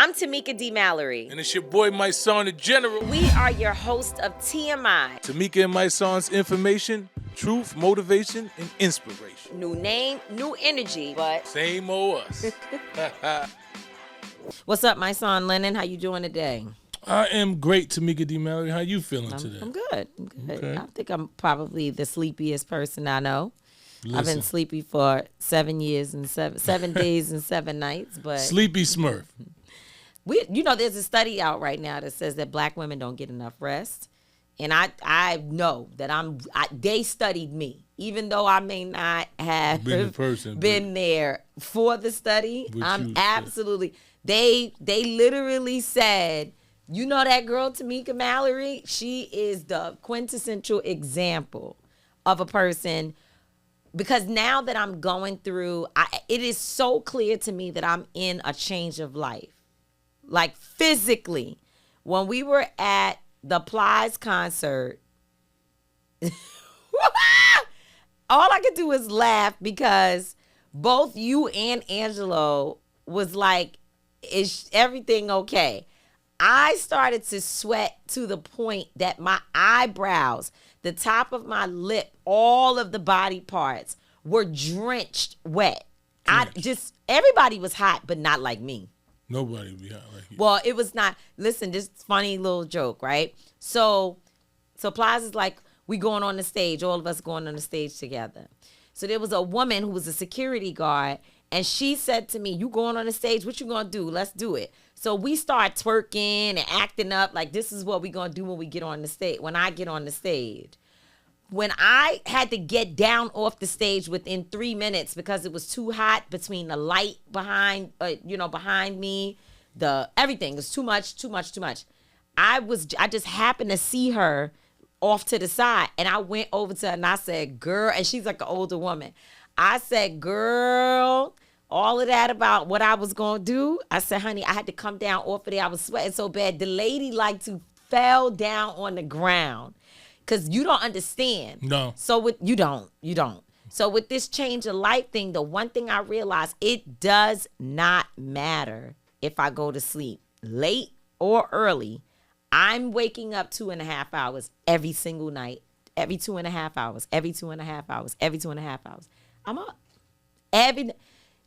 I'm Tamika D. Mallory. And it's your boy, Mysonne, the General. We are your host of TMI. Tamika and Mysonne's information, truth, motivation, and inspiration. New name, new energy, but same old us. What's up, Mysonne Lennon? How you doing today? I am great, Tamika D. Mallory. How you feeling today? I'm good. Okay. I think I'm probably the sleepiest person I know. Listen. I've been sleepy for 7 years and 7 days and 7 nights. But Sleepy Smurf. There's a study out right now that says that black women don't get enough rest. And I know that they studied me, even though I may not have been there for the study. I'm absolutely. They literally said, you know that girl Tamika Mallory? She is the quintessential example of a person. Because now that I'm going through, it is so clear to me that I'm in a change of life. Like physically, when we were at the Plies concert, all I could do was laugh because both you and Angelo was like, is everything okay? I started to sweat to the point that my eyebrows, the top of my lip, all of the body parts were drenched wet. Everybody was hot, but not like me. Nobody would be hot like you. Well, it was not. Listen, this funny little joke, right? So Plies is like, we going on the stage, all of us going on the stage together. So there was a woman who was a security guard, and she said to me, you going on the stage? What you gonna do? Let's do it. So we start twerking and acting up like this is what we gonna do when we get on the stage. When I get on the stage, when I had to get down off the stage within 3 minutes because it was too hot between the light behind me, everything was too much. I just happened to see her off to the side, and I went over to her and I said, "Girl," and she's like an older woman. I said, "Girl." All of that about what I was going to do. I said, honey, I had to come down off of there. I was sweating so bad. The lady fell down on the ground because you don't understand. No. So you don't. So with this change of life thing, the one thing I realized, it does not matter if I go to sleep late or early. I'm waking up 2.5 hours every single night, every 2.5 hours, every 2.5 hours, every 2.5 hours. I'm up.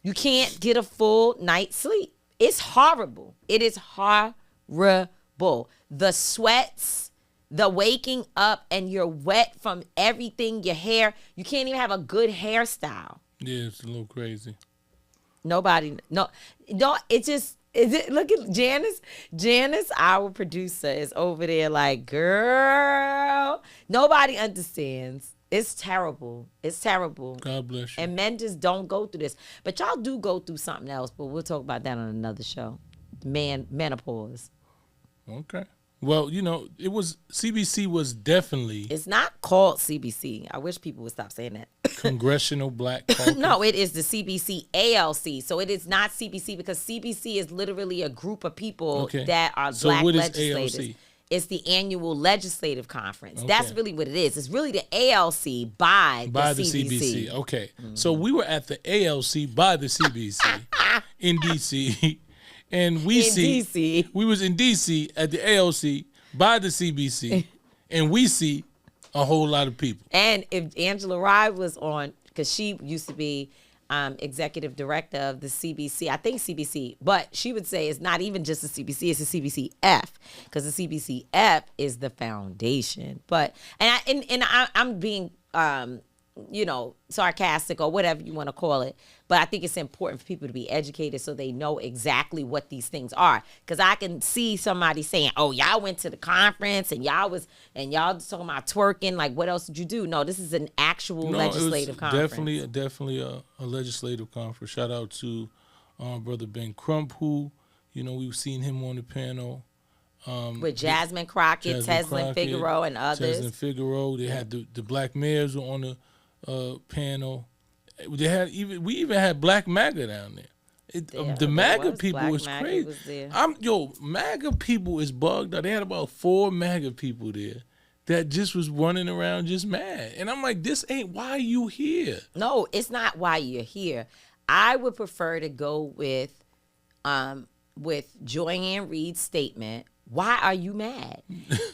You can't get a full night's sleep. It's horrible. It is horrible. The sweats, the waking up, and you're wet from everything, your hair. You can't even have a good hairstyle. Yeah, it's a little crazy. Look at Janice. Janice, our producer, is over there like, girl, nobody understands. It's terrible. God bless you. And men just don't go through this. But y'all do go through something else, but we'll talk about that on another show. Menopause. Okay. Well, CBC was definitely... It's not called CBC. I wish people would stop saying that. Congressional Black Caucus. No, it is the CBC ALC. So it is not CBC because CBC is literally a group of people that are black legislators. So what is ALC? It's the annual legislative conference. Okay. That's really what it is. It's really the ALC by the CBC. Okay. Mm-hmm. So we were at the ALC by the CBC in D.C. And we was in D.C. at the ALC by the CBC, and we see a whole lot of people. And if Angela Rye was on, because she used to be executive director of the CBC, I think CBC, but she would say it's not even just the CBC, it's the CBCF, because the CBCF is the foundation. But I'm being sarcastic or whatever you want to call it, but I think it's important for people to be educated so they know exactly what these things are. Because I can see somebody saying, "Oh, y'all went to the conference and y'all talking about twerking. Like, what else did you do?" No, this is an actual legislative conference. Definitely a legislative conference. Shout out to Brother Ben Crump, who we've seen him on the panel. With Jasmine Crockett, Teslin Figaro, and others. Teslin Figaro. They had the black mayors were on the panel. We even had Black MAGA down there. The MAGA people was crazy. MAGA people is bugged out. They had about 4 MAGA people there that just was running around just mad. And I'm like, this ain't why you here. No, it's not why you're here. I would prefer to go with with Joy-Ann Reid's statement. Why are you mad?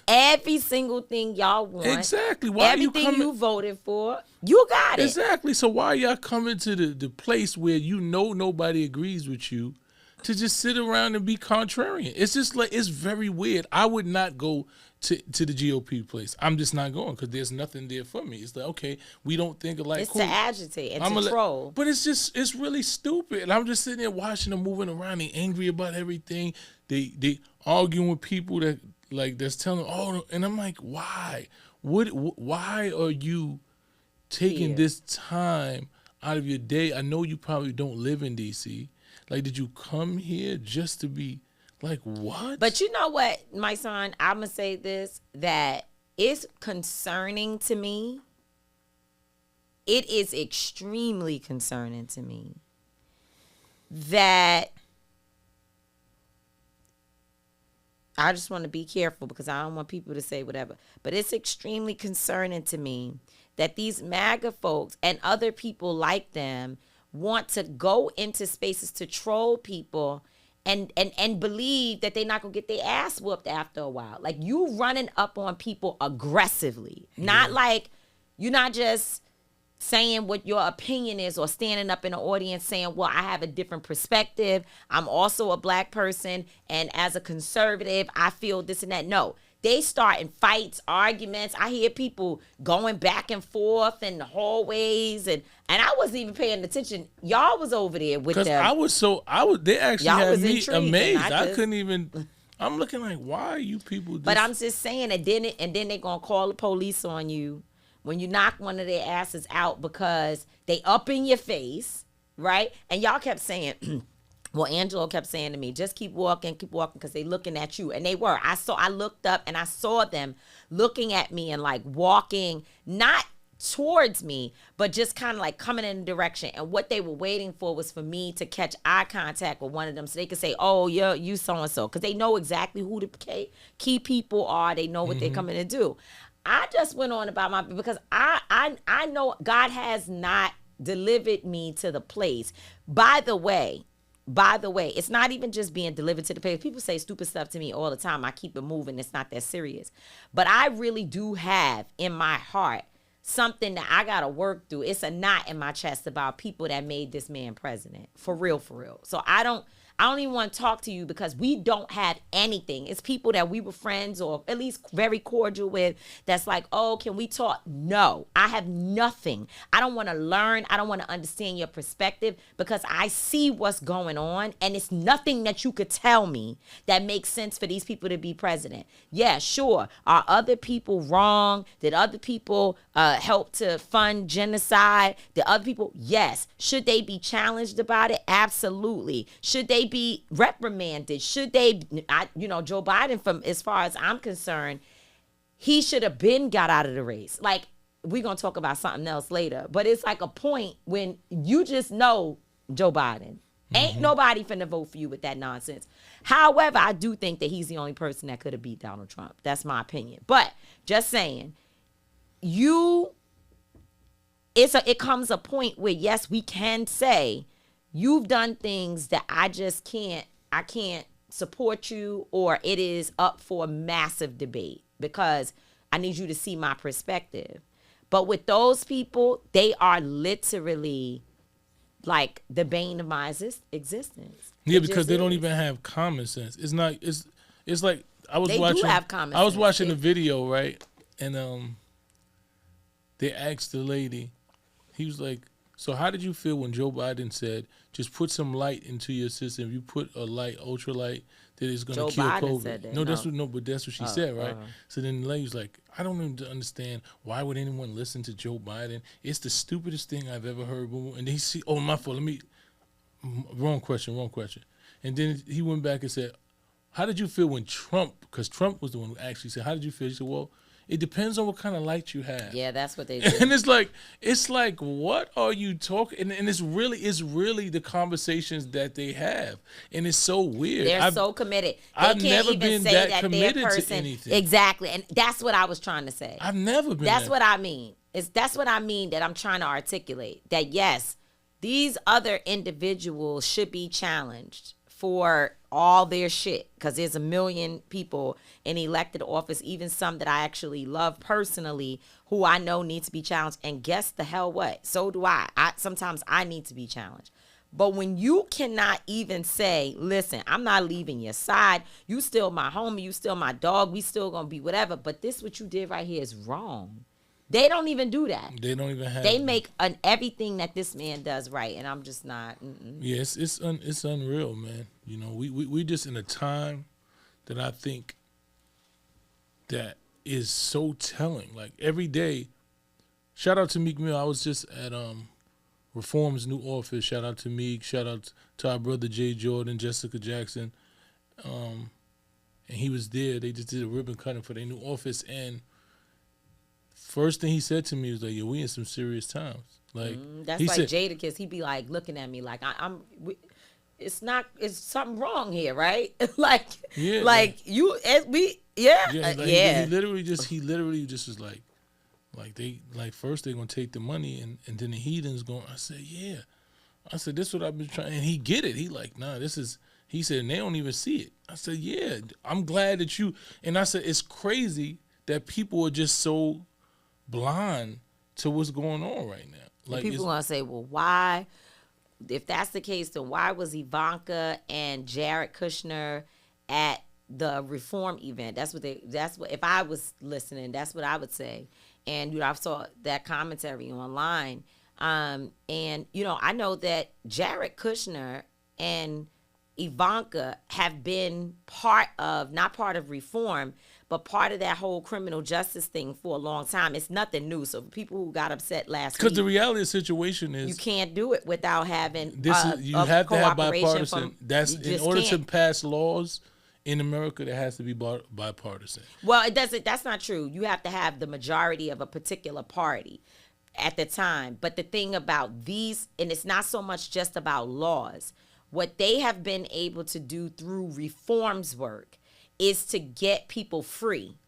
Every single thing y'all want. Exactly. Why everything are you you voted for, you got it. Exactly. So why are y'all coming to the place where you know nobody agrees with you to just sit around and be contrarian? It's just like, it's very weird. I would not go to the GOP place. I'm just not going because there's nothing there for me. It's like, okay, we don't think alike. It's cool. To agitate and to troll. But it's really stupid. And I'm just sitting there watching them moving around. They angry about everything. They arguing with people that like that's telling, and I'm like, why? Why are you taking this time out of your day? I know you probably don't live in DC. Like, did you come here just to be like, what? But you know what, my son, I'm going to say this, that it's concerning to me. It is extremely concerning to me that I just want to be careful because I don't want people to say whatever. But it's extremely concerning to me that these MAGA folks and other people like them want to go into spaces to troll people and believe that they're not going to get their ass whooped after a while. Like, you running up on people aggressively. Not like you're not just saying what your opinion is or standing up in the audience saying, well, I have a different perspective. I'm also a black person. And as a conservative, I feel this and that. No, they start in fights, arguments. I hear people going back and forth in the hallways. And I wasn't even paying attention. Y'all was over there with them. They actually had me amazed. I couldn't even, I'm looking like, why are you people But I'm just saying, and then they're going to call the police on you when you knock one of their asses out because they up in your face, right? And y'all kept saying, well, Angelo kept saying to me, just keep walking, because they looking at you. And they were. I looked up and I saw them looking at me and like walking, not towards me, but just kind of like coming in a direction. And what they were waiting for was for me to catch eye contact with one of them so they could say, oh, yeah, you so-and-so. Because they know exactly who the key people are. They know what they're coming to do. I just went on about because I know God has not delivered me to the place. By the way, it's not even just being delivered to the place. People say stupid stuff to me all the time. I keep it moving. It's not that serious. But I really do have in my heart something that I got to work through. It's a knot in my chest about people that made this man president. For real, for real. So I don't even want to talk to you because we don't have anything. It's people that we were friends or at least very cordial with that's like, oh, can we talk? No, I have nothing. I don't want to learn. I don't want to understand your perspective because I see what's going on and it's nothing that you could tell me that makes sense for these people to be president. Yeah, sure. Are other people wrong? Did other people help to fund genocide? Did other people? Yes. Should they be challenged about it? Absolutely. Should they be reprimanded? Should they, Joe Biden, from as far as I'm concerned, he should have been got out of the race. Like, we're going to talk about something else later, but it's like a point when you just know Joe Biden. Ain't nobody finna vote for you with that nonsense. However, I do think that he's the only person that could have beat Donald Trump. That's my opinion. But just saying, it comes a point where, yes, we can say, you've done things that I can't support you, or it is up for a massive debate because I need you to see my perspective. But with those people, they are literally like the bane of my existence. Yeah, because they don't even have common sense. It's not. It's like I was watching. They do have common sense. I was watching a video, right, and they asked the lady. He was like, so how did you feel when Joe Biden said, just put some light into your system? If you put a light, ultralight, that is going to kill Biden COVID. Said that. No, that's what she said, right? So then the lady was like, I don't even understand. Why would anyone listen to Joe Biden? It's the stupidest thing I've ever heard. And he see, oh, my fault. Wrong question. And then he went back and said, how did you feel when Trump, because Trump was the one who actually said, how did you feel? He said, well, it depends on what kind of light you have. Yeah, that's what they do. And it's like, what are you talking? And it's really the conversations that they have, and it's so weird. They're so committed. I've never been that committed to anything. Exactly, and that's what I was trying to say. I've never been. That's what I mean. That's what I mean that I'm trying to articulate. That yes, these other individuals should be challenged for all their shit, because there's a million people in elected office, even some that I actually love personally, who I know need to be challenged. And guess the hell what? So do I. Sometimes I need to be challenged. But when you cannot even say, listen, I'm not leaving your side. You still my homie. You still my dog. We still going to be whatever. But this what you did right here is wrong. They don't even do that. They don't even have. They make everything that this man does right, and I'm just not. Yeah, it's unreal, man. You know, we just in a time that I think that is so telling. Like every day, shout out to Meek Mill. I was just at Reform's new office. Shout out to Meek. Shout out to our brother Jay Jordan, Jessica Jackson, and he was there. They just did a ribbon cutting for their new office, and first thing he said to me was like, "Yo, we in some serious times." Like that's like Jadakiss. He be like looking at me like it's something wrong here, right? Like, yeah, like you, yeah. He literally just was like they first they're gonna take the money and then the heathens going. I said, yeah. I said, this is what I've been trying, and he get it. He like, nah, this is. He said, and they don't even see it. I said, yeah. I'm glad that you. And I said, it's crazy that people are just so blind to what's going on right now. Like people gonna say, well, why? If that's the case, then why was Ivanka and Jared Kushner at the reform event? That's what if I was listening, that's what I would say. And I saw that commentary online. And I know that Jared Kushner and Ivanka have been not part of reform, but part of that whole criminal justice thing for a long time. It's nothing new. So people who got upset last week, because the reality of the situation is you can't do it without having you have to have bipartisan. In order to can't. pass laws in America, there has to be bipartisan. Well, it doesn't. That's not true. You have to have the majority of a particular party at the time. But the thing about these, and it's not so much just about laws. What they have been able to do through reforms work is to get people free.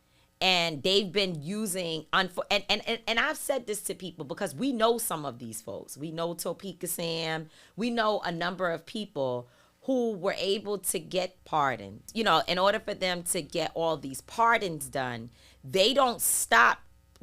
And they've been using, and I've said this to people because we know some of these folks. We know Topeka Sam. We know a number of people who were able to get pardoned. In order for them to get all these pardons done, they don't stop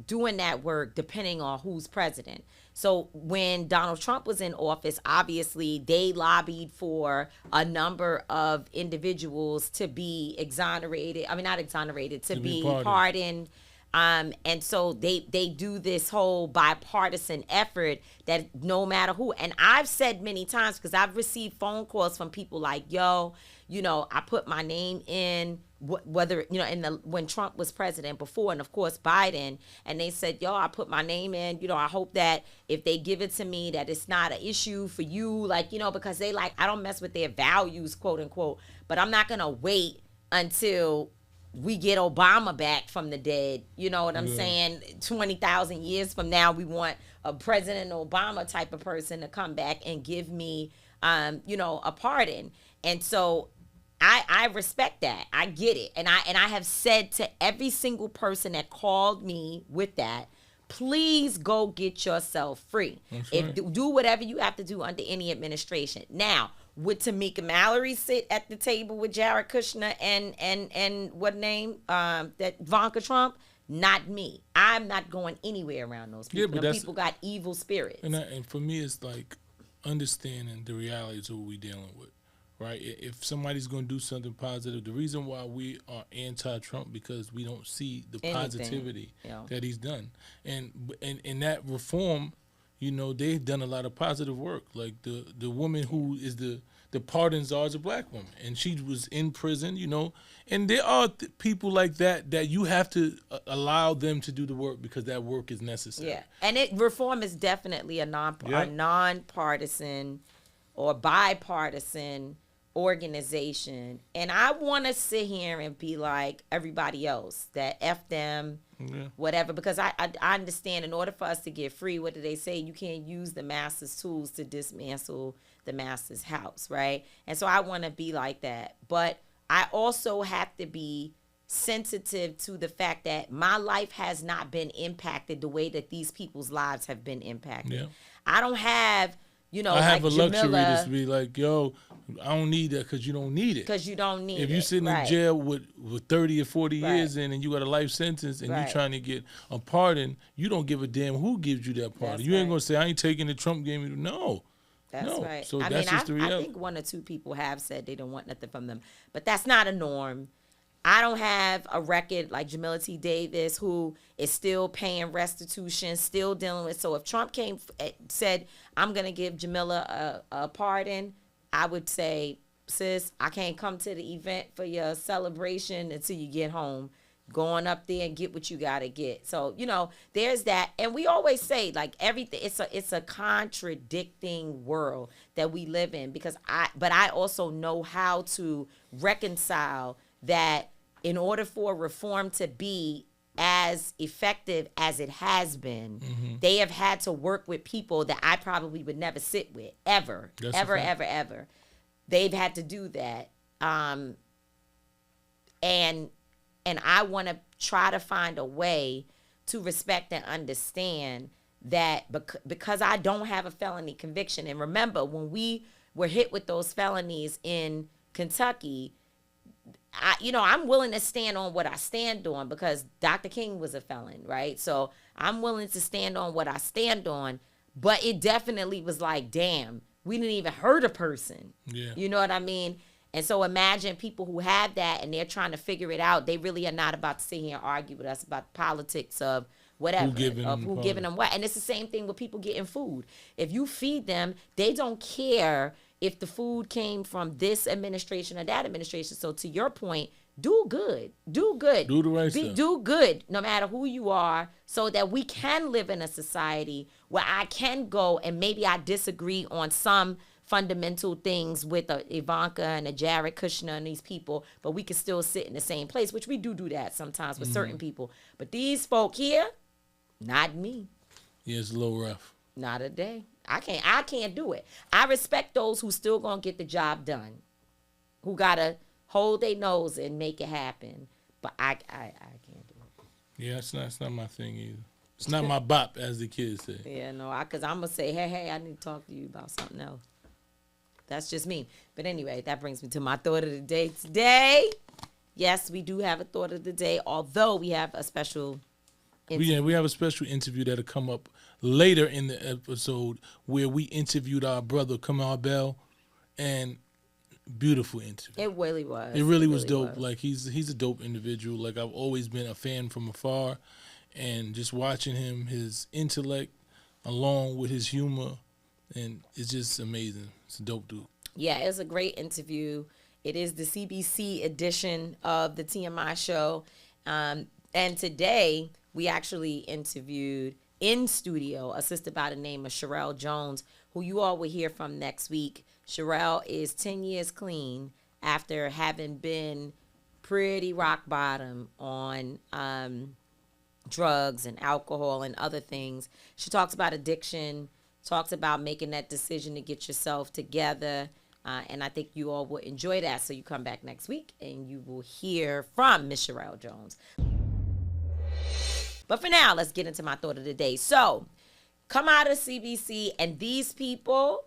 doing that work depending on who's president. So when Donald Trump was in office, obviously they lobbied for a number of individuals to be exonerated. I mean, not exonerated, to be pardoned. And so they do this whole bipartisan effort that no matter who. And I've said many times, because I've received phone calls from people like, yo, I put my name in, whether, when Trump was president before, and of course Biden, and they said, yo, I put my name in, I hope that if they give it to me, that it's not an issue for you, because they I don't mess with their values, quote unquote, but I'm not going to wait until we get Obama back from the dead. You know what I'm saying? 20,000 years from now, we want a President Obama type of person to come back and give me, a pardon. And so I respect that. I get it. And I have said to every single person that called me with that, please go get yourself free. Do whatever you have to do under any administration. Now, would Tamika and Mallory sit at the table with Jared Kushner and what name? That Ivanka Trump? Not me. I'm not going anywhere around those people. Those people got evil spirits. And for me, it's like understanding the realities of what we're dealing with. Right? If somebody's going to do something positive, the reason why we are anti-Trump, because we don't see the positivity that he's done. And that reform, they've done a lot of positive work. Like the woman who is the pardon czar is a black woman, and she was in prison, And there are people like that you have to allow them to do the work, because that work is necessary. Yeah, and reform is definitely a nonpartisan or bipartisan organization. And I want to sit here and be like everybody else, that F them, whatever, because I understand in order for us to get free, what do they say? You can't use the master's tools to dismantle the master's house, right? And so I want to be like that. But I also have to be sensitive to the fact that my life has not been impacted the way that these people's lives have been impacted. Yeah. I don't have You know, I have like a luxury Jamila, to be like, yo, I don't need that because you don't need it. Because you don't need it. If you sitting in jail with 30 or 40 years in and you got a life sentence and you trying to get a pardon, you don't give a damn who gives you that pardon. You ain't going to say, I ain't taking the Trump gave me. No. That's right. So that's just the reality. I think 1 or 2 people have said they don't want nothing from them. But that's not a norm. I don't have a record like Jamila T. Davis, who is still paying restitution, still dealing with. So if Trump said, I'm going to give Jamila a pardon, I would say, sis, I can't come to the event for your celebration until you get home. Going up there and get what you got to get. So, you know, there's that. And we always say, like, everything, it's a contradicting world that we live in, because I also know how to reconcile that. In order for reform to be as effective as it has been, they have had to work with people that I probably would never sit with, ever. They've had to do that. And I want to try to find a way to respect and understand that because I don't have a felony conviction. And remember, when we were hit with those felonies in Kentucky, I'm willing to stand on what I stand on, because Dr. King was a felon, right? So I'm willing to stand on what I stand on, but it definitely was like, damn, we didn't even hurt a person. Yeah. You know what I mean? And so imagine people who have that and they're trying to figure it out. They really are not about to sit here and argue with us about the politics of whatever, who giving them what. And it's the same thing with people getting food. If you feed them, they don't care if the food came from this administration or that administration. So to your point, do good. Do good. Do the right stuff. Do good no matter who you are, so that we can live in a society where I can go and maybe I disagree on some fundamental things with Ivanka and a Jared Kushner and these people, but we can still sit in the same place, which we do that sometimes with certain people. But these folk here, not me. Yeah, it's a little rough. Not a day. I can't do it. I respect those who still gonna get the job done, who gotta hold their nose and make it happen. But I can't do it. Yeah, it's not my thing either. It's not my bop, as the kids say. Yeah, no, because I'm gonna say, hey, I need to talk to you about something else. That's just me. But anyway, that brings me to my thought of the day today. Yes, we do have a thought of the day, although we have a special interview. We have a special interview that'll come up later in the episode, where we interviewed our brother Kamau Bell, and beautiful interview. It really was. It really was dope. Like he's a dope individual. Like I've always been a fan from afar, and just watching him, his intellect along with his humor, and it's just amazing. It's a dope dude. Yeah, it was a great interview. It is the CBC edition of the TMI show, and today we actually interviewed in studio a sister by the name of Sherelle Jones, who you all will hear from next week. Sherelle is 10 years clean after having been pretty rock bottom on drugs and alcohol and other things. She talks about addiction, talks about making that decision to get yourself together, and I think you all will enjoy that. So you come back next week and you will hear from Miss Sherelle Jones. But for now, let's get into my thought of the day. So, come out of CBC, and these people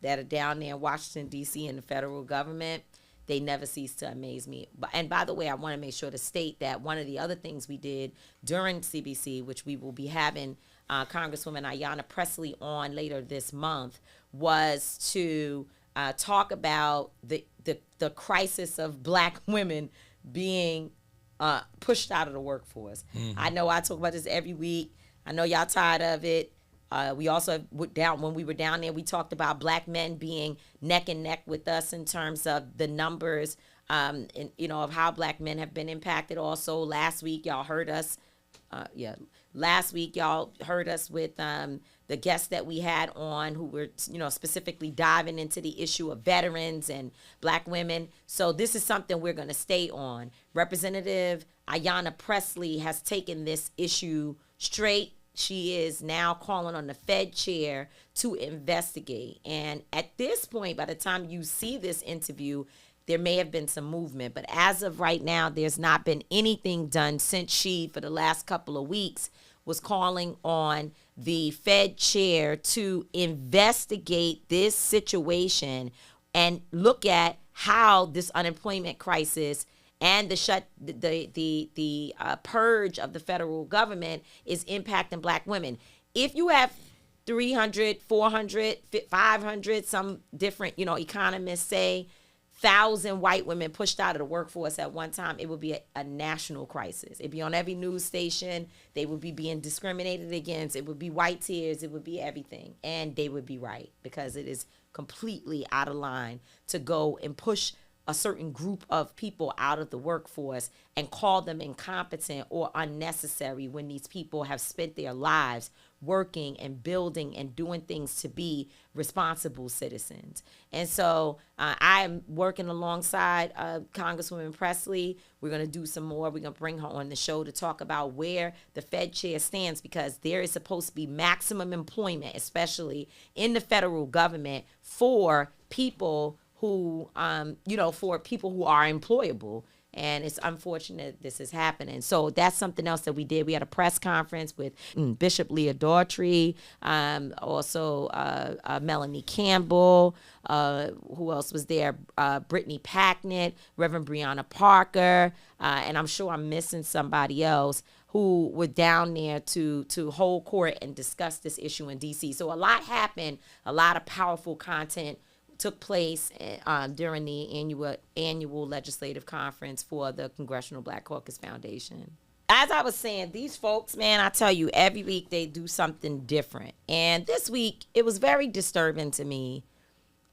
that are down there in Washington, D.C. in the federal government, they never cease to amaze me. And by the way, I want to make sure to state that one of the other things we did during CBC, which we will be having Congresswoman Ayanna Pressley on later this month, was to talk about the crisis of Black women being pushed out of the workforce. Mm-hmm. I know I talk about this every week. I know y'all tired of it. We also when we were down there, we talked about Black men being neck and neck with us in terms of the numbers, of how Black men have been impacted. Also, last week y'all heard us. Last week y'all heard us with the guests that we had on, who were specifically diving into the issue of veterans and Black women. So this is something we're going to stay on. Representative Ayanna Pressley has taken this issue straight. She is now calling on the Fed chair to investigate. And at this point, by the time you see this interview, there may have been some movement. But as of right now, there's not been anything done since she, for the last couple of weeks, was calling on the Fed chair to investigate this situation and look at how this unemployment crisis and the purge of the federal government is impacting black women. If you have 300, 400, 500, some different, economists say 1,000 white women pushed out of the workforce at one time, it would be a national crisis. It'd be on every news station. They would be being discriminated against. It would be white tears. It would be everything. And they would be right, because it is completely out of line to go and push a certain group of people out of the workforce and call them incompetent or unnecessary when these people have spent their lives working and building and doing things to be responsible citizens. And so I am working alongside Congresswoman Presley. We're going to do some more. We're going to bring her on the show to talk about where the Fed chair stands, because there is supposed to be maximum employment, especially in the federal government, for people who, for people who are employable. And it's unfortunate this is happening. So that's something else that we did. We had a press conference with Bishop Leah Daughtry, also Melanie Campbell. Who else was there? Brittany Packnett, Reverend Breonna Parker, and I'm sure I'm missing somebody else, who were down there to hold court and discuss this issue in D.C. So a lot happened, a lot of powerful content took place during the annual legislative conference for the Congressional Black Caucus Foundation. As I was saying, these folks, man, I tell you, every week they do something different. And this week, it was very disturbing to me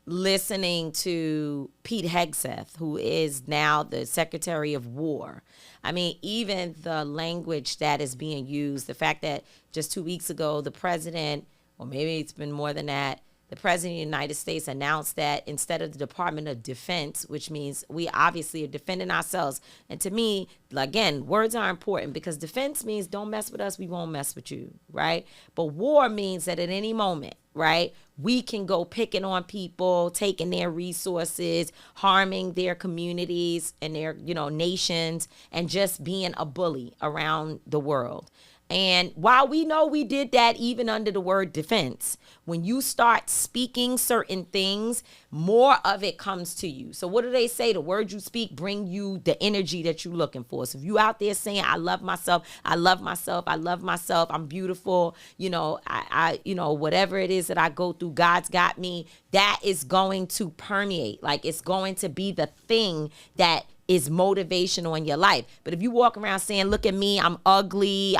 listening to Pete Hegseth, who is now the Secretary of War. I mean, even the language that is being used, the fact that just 2 weeks ago, the president, or maybe it's been more than that, the president of the United States announced that instead of the Department of Defense, which means we obviously are defending ourselves. And to me, again, words are important, because defense means don't mess with us, we won't mess with you, right? But war means that at any moment, right, we can go picking on people, taking their resources, harming their communities and their, nations, and just being a bully around the world. And while we know we did that even under the word defense, when you start speaking certain things, more of it comes to you. So what do they say? The words you speak bring you the energy that you're looking for. So if you out there saying, I love myself, I love myself, I love myself, I'm beautiful, I whatever it is that I go through, God's got me, that is going to permeate. Like, it's going to be the thing that is motivational in your life. But if you walk around saying, look at me, I'm ugly,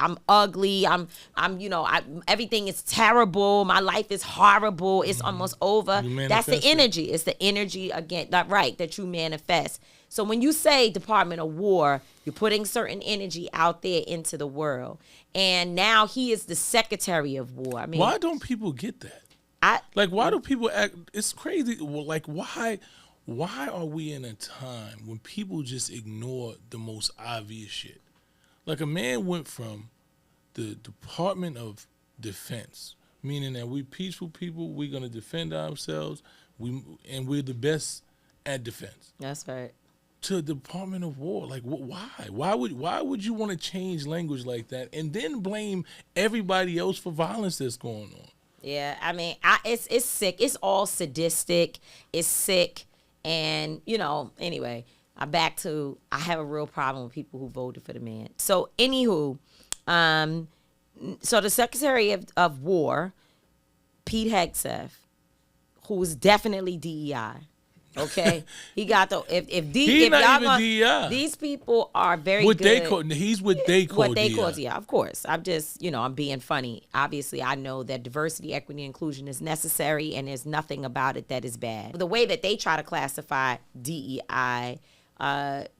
everything is terrible, my life is horrible, it's almost over, that's the energy. It's the energy, again, that you manifest. So when you say Department of War, you're putting certain energy out there into the world. And now he is the Secretary of War. I mean, why don't people get that? Why do people act? It's crazy. Like, why are we in a time when people just ignore the most obvious shit? Like, a man went from the Department of Defense, meaning that we peaceful people, we're going to defend ourselves, we're the best at defense. That's right. To the Department of War. Like, why? Why would you want to change language like that and then blame everybody else for violence that's going on? Yeah, I mean, it's sick. It's all sadistic. It's sick. And, anyway, I have a real problem with people who voted for the man. So, anywho, so the Secretary of War, Pete Hegseth, who is definitely DEI, okay? He got DEI. These people are very good. He's what they call DEI. Yeah, of course. I'm just, I'm being funny. Obviously, I know that diversity, equity, and inclusion is necessary, and there's nothing about it that is bad. The way that they try to classify DEI,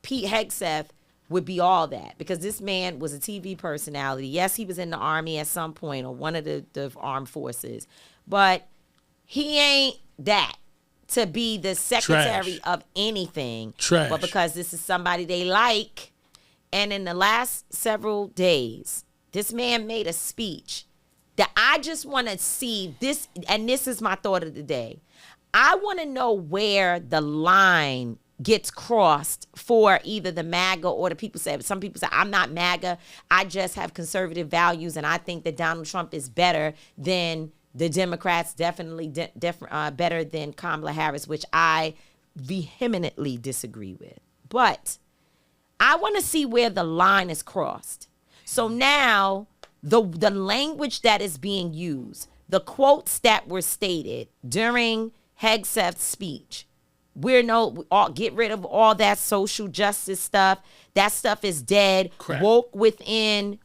Pete Hegseth would be all that, because this man was a TV personality. Yes, he was in the Army at some point, or one of the armed forces, but he ain't that to be the Secretary of anything. But because this is somebody they like. And in the last several days, this man made a speech that I just want to see this, and this is my thought of the day. I want to know where the line gets crossed for either the MAGA or the people say, some people say, I'm not MAGA, I just have conservative values, and I think that Donald Trump is better than the Democrats, definitely better than Kamala Harris, which I vehemently disagree with. But I want to see where the line is crossed. So now the language that is being used, the quotes that were stated during Hegseth's speech, get rid of all that social justice stuff. That stuff is dead. Crap. Woke within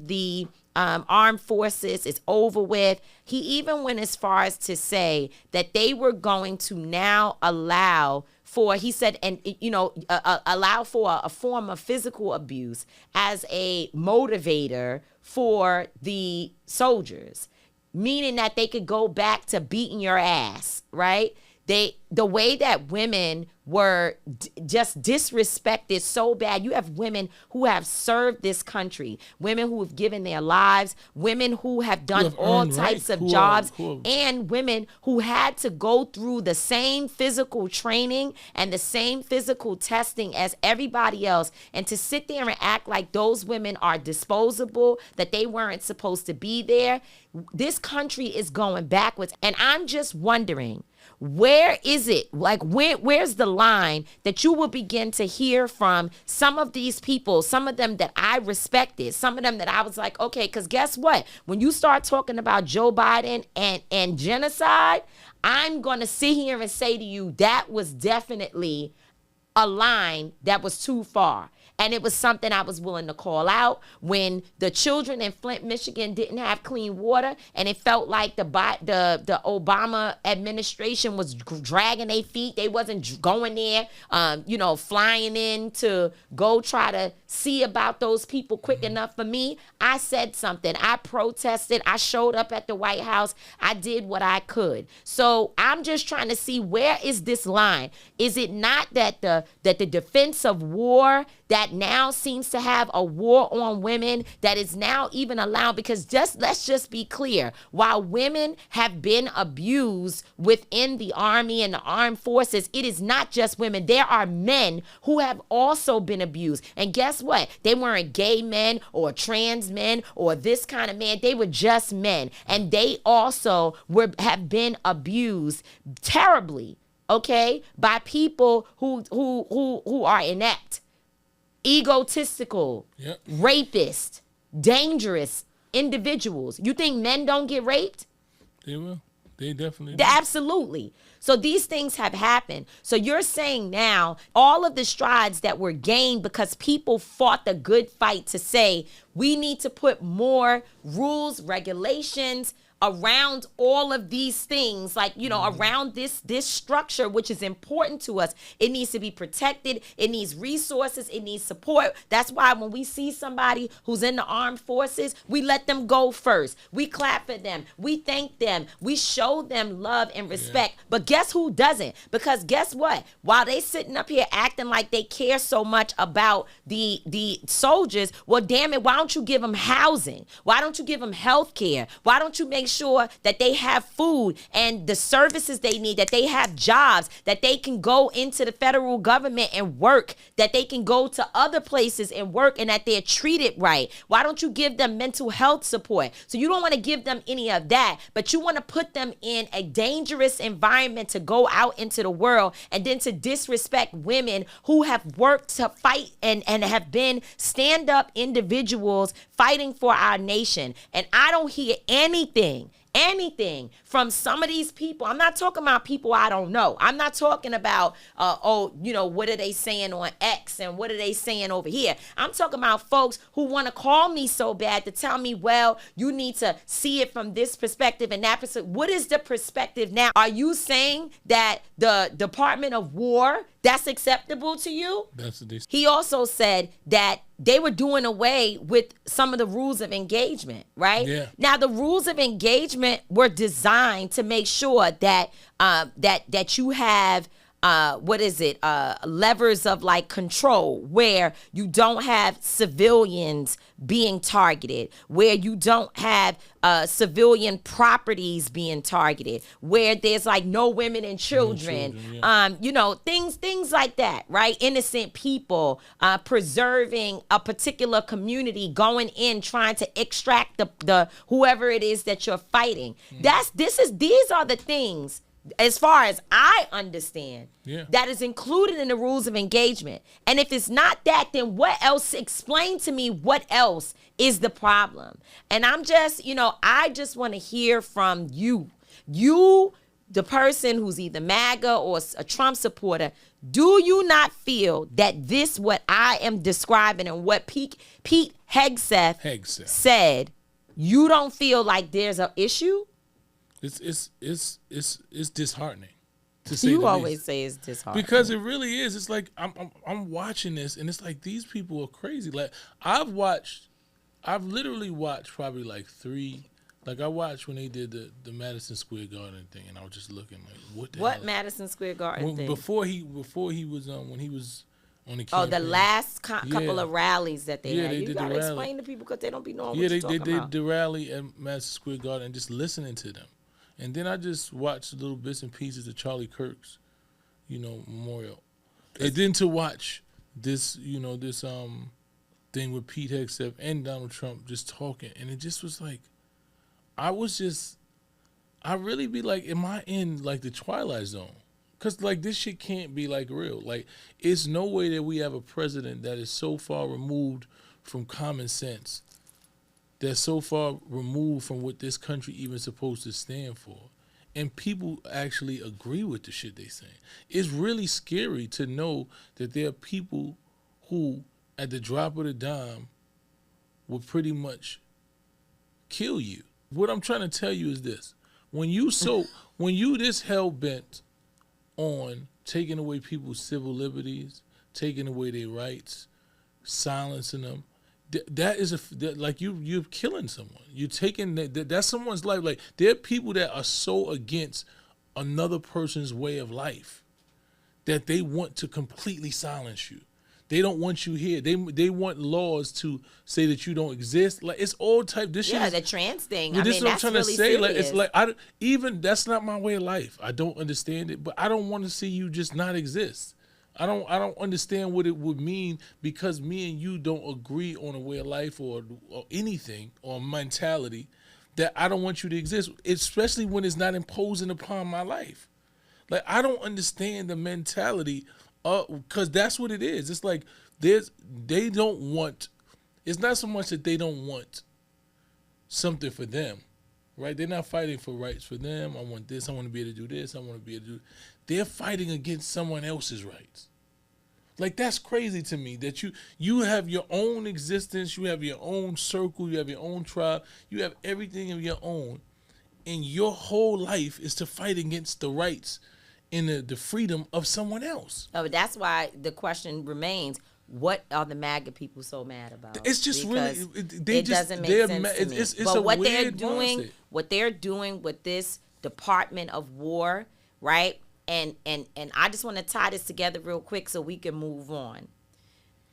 the armed forces is over with. He even went as far as to say that they were going to now allow for, he said, allow for a form of physical abuse as a motivator for the soldiers, meaning that they could go back to beating your ass, right? The way that women were just disrespected so bad. You have women who have served this country, women who have given their lives, women who have done all types of jobs, and women who had to go through the same physical training and the same physical testing as everybody else. And to sit there and act like those women are disposable, that they weren't supposed to be there. This country is going backwards. And I'm just wondering, where is it? Like, where's the line that you will begin to hear from some of these people, some of them that I respected, some of them that I was like, okay, because guess what? When you start talking about Joe Biden and genocide, I'm going to sit here and say to you, that was definitely a line that was too far. And it was something I was willing to call out when the children in Flint, Michigan didn't have clean water, and it felt like the Obama administration was dragging their feet. They wasn't going there, flying in to go try to see about those people quick enough for me. I said something. I protested. I showed up at the White House. I did what I could. So I'm just trying to see, where is this line? Is it not that the defense of war that now seems to have a war on women that is now even allowed? Because let's just be clear, while women have been abused within the army and the armed forces, it is not just women. There are men who have also been abused. And guess what? They weren't gay men or trans men or this kind of man. They were just men. And they also have been abused terribly, okay, by people who are inept, egotistical, rapist, dangerous individuals. You think men don't get raped? They will. They definitely do. Absolutely. So these things have happened. So you're saying now all of the strides that were gained because people fought the good fight to say we need to put more rules, regulations around all of these things, like, around this structure, which is important to us. It needs to be protected. It needs resources. It needs support. That's why when we see somebody who's in the armed forces, we let them go first. We clap for them. We thank them. We show them love and respect. Yeah. But guess who doesn't? Because guess what? While they sitting up here acting like they care so much about the soldiers, well, damn it, why don't you give them housing? Why don't you give them health care? Why don't you make sure that they have food and the services they need, that they have jobs, that they can go into the federal government and work, that they can go to other places and work, and that they're treated right? Why don't you give them mental health support? So you don't want to give them any of that, but you want to put them in a dangerous environment to go out into the world and then to disrespect women who have worked to fight and have been stand-up individuals fighting for our nation. And I don't hear anything from some of these people. I'm not talking about people I don't know. I'm not talking about, what are they saying on X and what are they saying over here? I'm talking about folks who want to call me so bad to tell me, well, you need to see it from this perspective and that perspective. What is the perspective now? Are you saying that the Department of War, that's acceptable to you? He also said that they were doing away with some of the rules of engagement, right? Yeah. Now, the rules of engagement were designed to make sure that that you have levers of like control, where you don't have civilians being targeted, where you don't have civilian properties being targeted, where there's like no women and children, things like that, right? Innocent people, preserving a particular community, going in trying to extract the whoever it is that you're fighting. These are the things, as far as I understand, that is included in the rules of engagement. And if it's not that, then what else? Explain to me what else is the problem. And I'm just, I just want to hear from you. You, the person who's either MAGA or a Trump supporter, do you not feel that this, what I am describing and what Pete Hegseth said, you don't feel like there's an issue? It's disheartening. To say you always say it's disheartening because it really is. It's like I'm watching this and it's like these people are crazy. Like I've literally watched probably like 3. Like I watched when they did the Madison Square Garden thing, and I was just looking like, what Madison Square Garden thing? Before he was when he was on the campaign. Oh, the last couple of rallies that they had. You gotta explain to people because they don't be knowing what you're talking about. Yeah, they did the rally at Madison Square Garden and just listening to them. And then I just watched little bits and pieces of Charlie Kirk's, memorial. And then to watch this, this thing with Pete Hegseth and Donald Trump just talking, and it just was like, I really be like, am I in like the Twilight Zone? Because like this shit can't be like real. Like it's no way that we have a president that is so far removed from common sense, that's so far removed from what this country even supposed to stand for. And people actually agree with the shit they saying. It's really scary to know that there are people who, at the drop of the dime, will pretty much kill you. What I'm trying to tell you is this. When you this hell-bent on taking away people's civil liberties, taking away their rights, silencing them, you're killing someone. You're taking that's someone's life. Like there are people that are so against another person's way of life that they want to completely silence you. They don't want you here. They want laws to say that you don't exist. Like it's all type. This shit. The trans thing. This is what I'm trying to say. Like it's like even that's not my way of life. I don't understand it, but I don't want to see you just not exist. I don't understand what it would mean because me and you don't agree on a way of life or anything or mentality that I don't want you to exist, especially when it's not imposing upon my life. Like I don't understand the mentality because that's what it is. It's like they don't want. It's not so much that they don't want something for them, right? They're not fighting for rights for them. I want this. I want to be able to do this. I want to be able to do. They're fighting against someone else's rights. Like that's crazy to me that you have your own existence, you have your own circle, you have your own tribe, you have everything of your own, and your whole life is to fight against the rights and the freedom of someone else. Oh, that's why the question remains: what are the MAGA people so mad about? It's just because really doesn't make sense to me. It's but a what weird they're doing with this Department of War, right? And I just want to tie this together real quick so we can move on.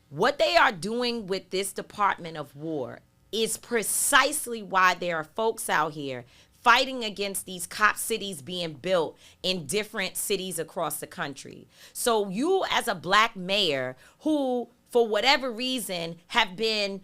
What they are doing with this Department of War is precisely why there are folks out here fighting against these cop cities being built in different cities across the country. So you as a black mayor who, for whatever reason, have been,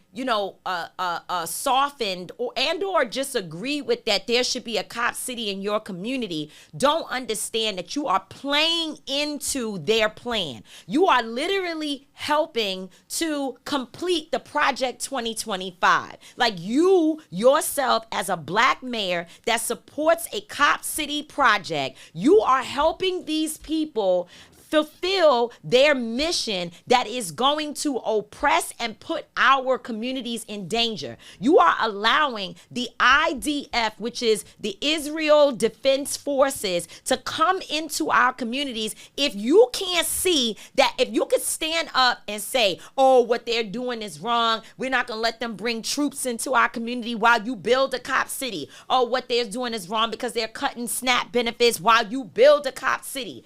softened or just agree with that there should be a cop city in your community, don't understand that you are playing into their plan. You are literally helping to complete the Project 2025. Like you yourself as a black mayor that supports a cop city project, you are helping these people fulfill their mission that is going to oppress and put our communities in danger. You are allowing the IDF, which is the Israel Defense Forces, to come into our communities. If you can't see that, if you could stand up and say, oh, what they're doing is wrong, we're not going to let them bring troops into our community while you build a cop city. Oh, what they're doing is wrong because they're cutting SNAP benefits while you build a cop city.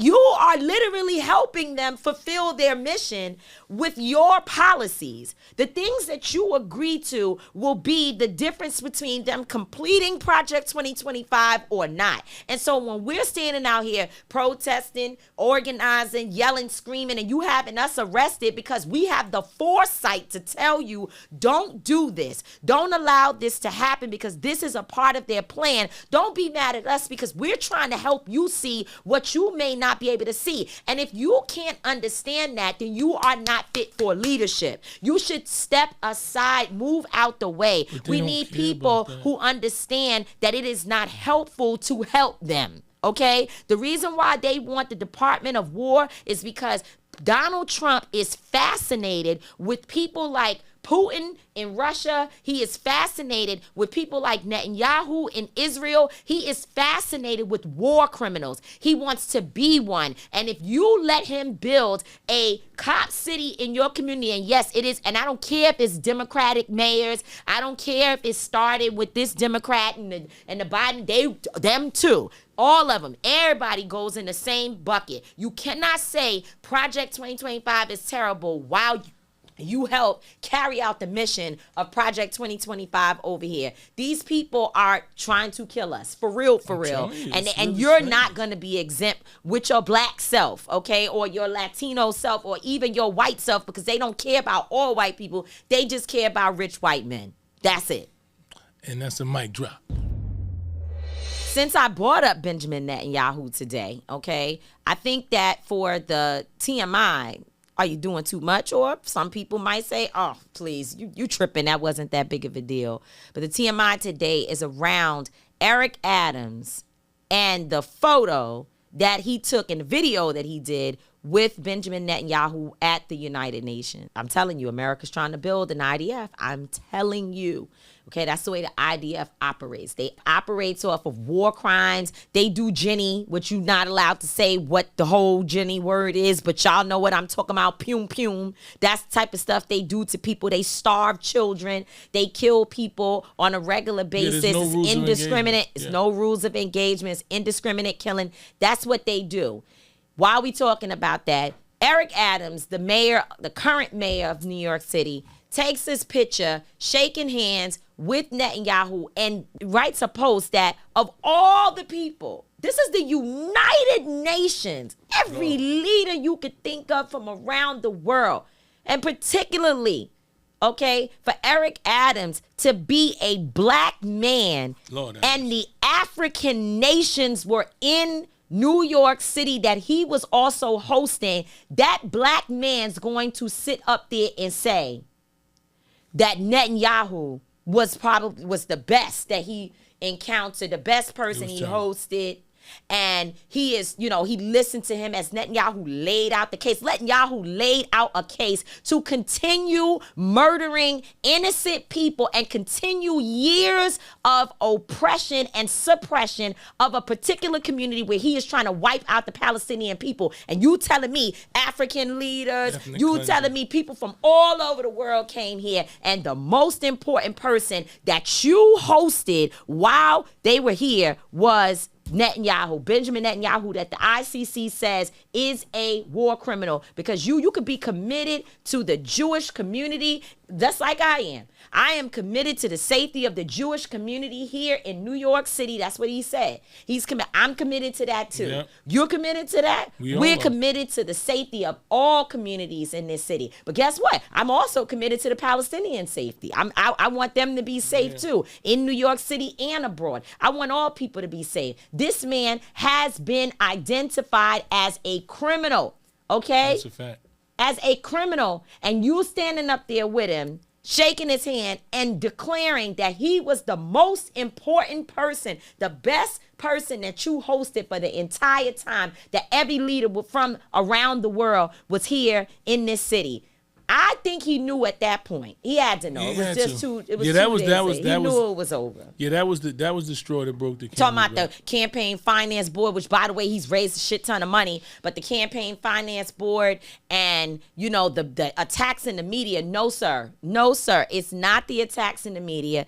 You are literally helping them fulfill their mission with your policies. The things that you agree to will be the difference between them completing Project 2025 or not. And so when we're standing out here protesting, organizing, yelling, screaming, and you having us arrested because we have the foresight to tell you, don't do this. Don't allow this to happen because this is a part of their plan. Don't be mad at us because we're trying to help you see what you may not be able to see. And if you can't understand that, then you are not fit for leadership. You should step aside, move out the way. We need people who understand that it is not helpful to help them. Okay? The reason why they want the Department of War is because Donald Trump is fascinated with people like Putin in Russia. He is fascinated with people like Netanyahu in Israel. He is fascinated with war criminals. He wants to be one. And if you let him build a cop city in your community, and yes, it is, and I don't care if it's Democratic mayors, I don't care if it started with this Democrat and the Biden, them too. All of them, everybody goes in the same bucket. You cannot say Project 2025 is terrible while you help carry out the mission of Project 2025 over here. These people are trying to kill us, for real, for real. And you're not going to be exempt with your black self, okay, or your Latino self, or even your white self, because they don't care about all white people. They just care about rich white men. That's it. And that's a mic drop. Since I brought up Benjamin Netanyahu today, okay, I think that for the TMI, are you doing too much? Or some people might say, oh, please, you tripping. That wasn't that big of a deal. But the TMI today is around Eric Adams and the photo that he took and the video that he did with Benjamin Netanyahu at the United Nations. I'm telling you, America's trying to build an IDF. I'm telling you. Okay, that's the way the IDF operates. They operate off of war crimes. They do Jenny, which you're not allowed to say what the whole Jenny word is, but y'all know what I'm talking about. Pum, pum. That's the type of stuff they do to people. They starve children. They kill people on a regular basis. Yeah, it's indiscriminate. It's no rules of engagement. It's indiscriminate killing. That's what they do. While we talking about that, Eric Adams, the mayor, the current mayor of New York City, takes this picture, shaking hands with Netanyahu, and writes a post that of all the people, this is the United Nations, every leader you could think of from around the world, and particularly, okay, for Eric Adams to be a black man, and the African nations were in New York City that he was also hosting, that black man's going to sit up there and say that Netanyahu was the best that he encountered, the best person he hosted. And he is, he listened to him as Netanyahu laid out the case. Netanyahu laid out a case to continue murdering innocent people and continue years of oppression and suppression of a particular community where he is trying to wipe out the Palestinian people. And you telling me African leaders, telling me people from all over the world came here, and the most important person that you hosted while they were here was Netanyahu, Benjamin Netanyahu, that the ICC says is a war criminal, because you could be committed to the Jewish community just like I am. I am committed to the safety of the Jewish community here in New York City. That's what he said. I'm committed to that too. Yep. You're committed to that? We're committed to the safety of all communities in this city. But guess what? I'm also committed to the Palestinian safety. I want them to be safe too, in New York City and abroad. I want all people to be safe. This man has been identified as a criminal, okay? That's a fact. As a criminal, and you standing up there with him, shaking his hand and declaring that he was the most important person, the best person that you hosted for the entire time, that every leader from around the world was here in this city. I think he knew at that point. He had to know. It was just too. It was he knew it was over. Yeah, that was the straw that broke the camel's Talking about the campaign finance board, which, by the way, he's raised a shit ton of money. But the campaign finance board and the attacks in the media. No, sir. It's not the attacks in the media.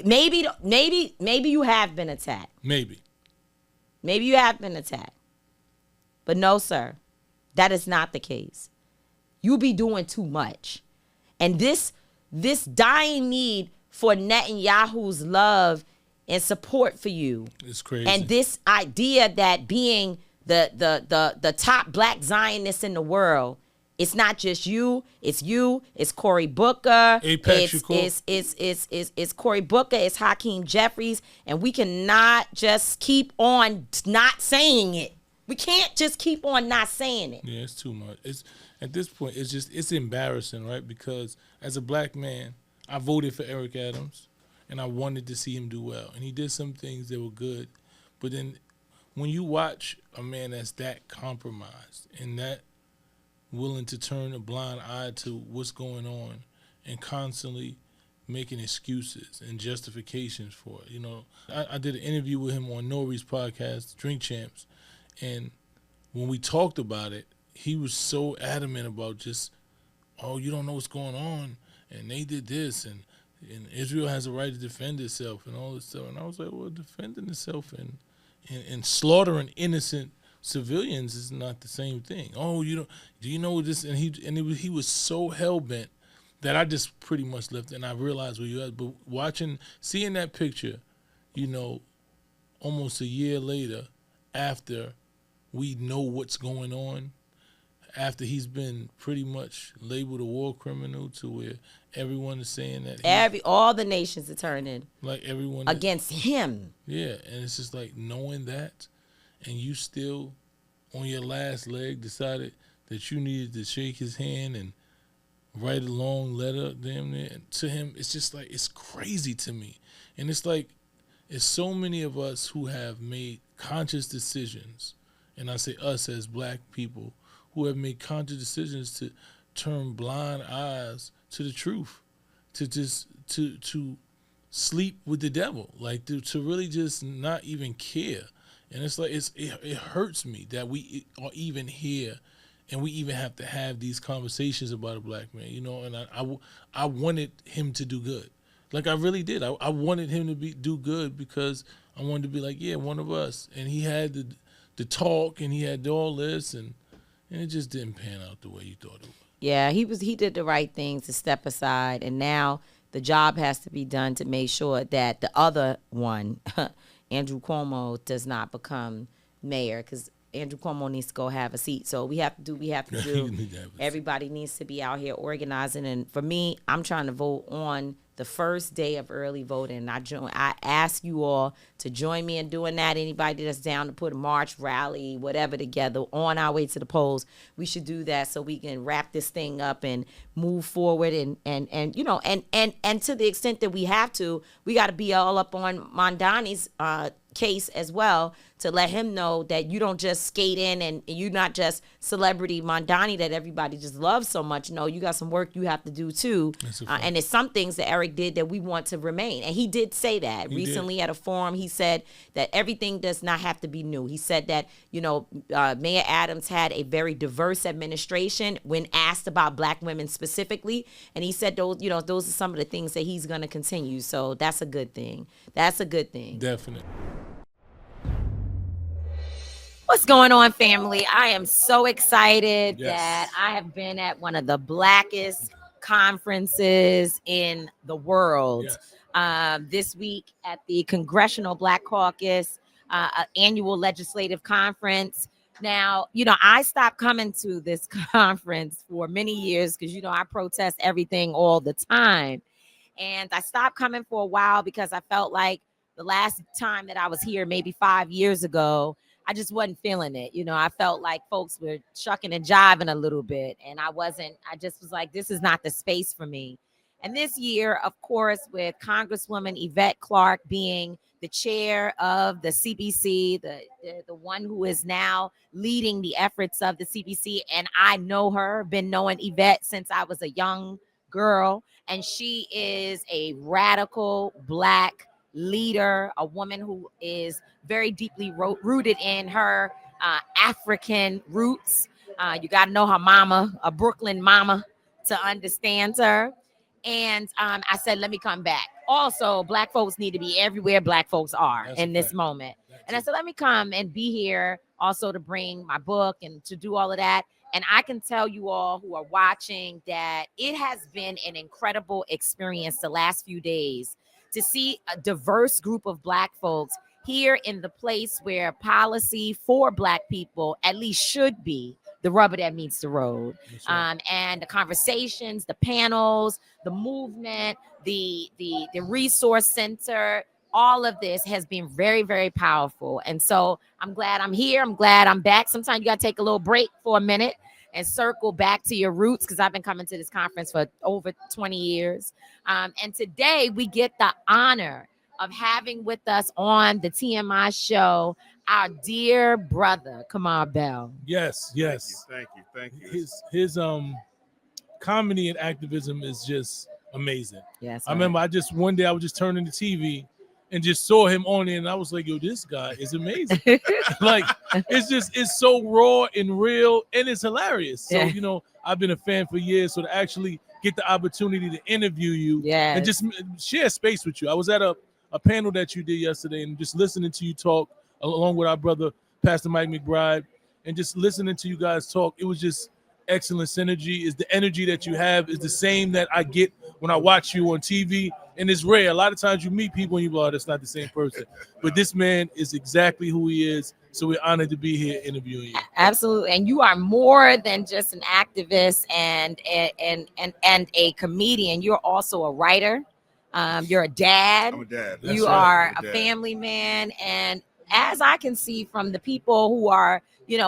Maybe you have been attacked. Maybe you have been attacked. But no, sir, that is not the case. You be doing too much. And this dying need for Netanyahu's love and support for you. It's crazy. And this idea that being the top black Zionist in the world, it's not just you, it's Cory Booker, it's Cory Booker, it's Hakeem Jeffries, and we cannot just keep on not saying it. We can't just keep on not saying it. Yeah, it's too much. It's at this point, it's embarrassing, right? Because as a black man, I voted for Eric Adams, and I wanted to see him do well, and he did some things that were good. But then, when you watch a man that's that compromised and that willing to turn a blind eye to what's going on, and constantly making excuses and justifications for it, I did an interview with him on Nori's podcast, Drink Champs, and when we talked about it, he was so adamant about just, oh, you don't know what's going on, and they did this, and Israel has a right to defend itself, and all this stuff. And I was like, well, defending itself and slaughtering innocent civilians is not the same thing. Oh, do you know this? And he was so hell bent that I just pretty much left it, and I realized where you at. But seeing that picture, almost a year later, after we know what's going on, after he's been pretty much labeled a war criminal, to where everyone is saying that all the nations are turning like everyone against him. Yeah, and it's just like knowing that, and you still on your last leg decided that you needed to shake his hand and write a long letter damn near to him. It's just like, it's crazy to me. And it's like, it's so many of us who have made conscious decisions, and I say us as black people, who have made conscious decisions to turn blind eyes to the truth, to just to sleep with the devil, like to really just not even care. And it's like it hurts me that we are even here, and we even have to have these conversations about a black man, And I wanted him to do good, like I really did. I wanted him to do good because I wanted to be like, yeah, one of us. And he had the talk, and he had all this, and it just didn't pan out the way you thought it would. Yeah, he did the right things to step aside, and now the job has to be done to make sure that the other one, Andrew Cuomo, does not become mayor, because Andrew Cuomo needs to go have a seat. So we have to do. Everybody needs to be out here organizing. And for me, I'm trying to vote on the first day of early voting. I ask you all to join me in doing that. Anybody that's down to put a march, rally, whatever together on our way to the polls, we should do that so we can wrap this thing up and move forward. And to the extent that we have to, we got to be all up on Mondani's case as well, to let him know that you don't just skate in and you're not just celebrity Mondani that everybody just loves so much. No, you got some work you have to do too. And it's some things that Eric did that we want to remain. And he did say that recently at a forum. He said that everything does not have to be new. He said that, Mayor Adams had a very diverse administration when asked about black women specifically. And he said those are some of the things that he's going to continue. So that's a good thing. Definitely. What's going on, family? I am so excited that I have been at one of the blackest conferences in the world this week at the Congressional Black Caucus annual legislative conference. Now, I stopped coming to this conference for many years because, I protest everything all the time. And I stopped coming for a while because I felt like the last time that I was here, maybe 5 years ago, I just wasn't feeling it. I felt like folks were shucking and jiving a little bit, and I just was like, this is not the space for me. And this year, of course, with Congresswoman Yvette Clarke being the chair of the CBC, the one who is now leading the efforts of the CBC, and I know her, been knowing Yvette since I was a young girl, and she is a radical black leader, a woman who is very deeply rooted in her African roots. You got to know her mama, a Brooklyn mama, to understand her. And I said, let me come back. Also, Black folks need to be everywhere Black folks are in this moment. And I said, let me come and be here also to bring my book and to do all of that. And I can tell you all who are watching that it has been an incredible experience the last few days to see a diverse group of Black folks here in the place where policy for Black people at least should be the rubber that meets the road. And the conversations, the panels, the movement, the resource center, all of this has been very, very powerful. And so I'm glad I'm here. I'm glad I'm back. Sometimes you got to take a little break for a minute and circle back to your roots, because I've been coming to this conference for over 20 years. And today we get the honor of having with us on the TMI show our dear brother, Kamau Bell. Yes. Thank you. His comedy and activism is just amazing. Yes. I remember one day I was just turning the TV and just saw him on it, and I was like, yo, this guy is amazing. Like, it's so raw and real, and it's hilarious. So, I've been a fan for years, so to actually get the opportunity to interview you and just share space with you. I was at a panel that you did yesterday, and just listening to you talk along with our brother, Pastor Mike McBride, and just listening to you guys talk, it was just excellent synergy. Is the energy that you have is the same that I get when I watch you on TV, and it's rare. A lot of times you meet people and you go, oh, that's not the same person. But this man is exactly who he is. So we're honored to be here interviewing you. Absolutely. And you are more than just an activist and a comedian. You're also a writer. You're a dad. I'm a dad. You are a family man. And as I can see from the people who are,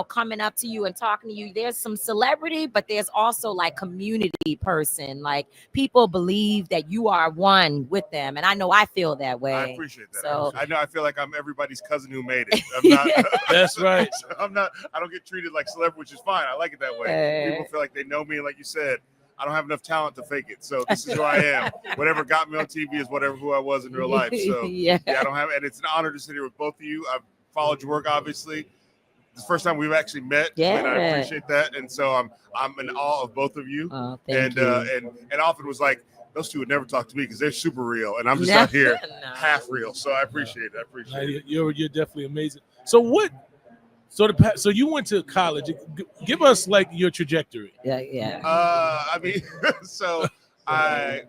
coming up to you and talking to you, there's some celebrity, but there's also like community person. Like, people believe that you are one with them. And I know I feel that way. I appreciate that. So I feel like I'm everybody's cousin who made it. I'm not, That's right. I don't get treated like celebrity, which is fine. I like it that way. People feel like they know me. And like you said, I don't have enough talent to fake it. So this is who I am. Whatever got me on TV is who I was in real life. So yeah, I don't have, and it's an honor to sit here with both of you. I've followed your work, obviously. It's the first time we've actually met, and I appreciate that. And so I'm in awe of both of you. Oh, thank you. And often was like, those two would never talk to me because they're super real, and I'm just out here half real. So I appreciate it. You're definitely amazing. So so you went to college. Give us like your trajectory. Yeah. I mean, so I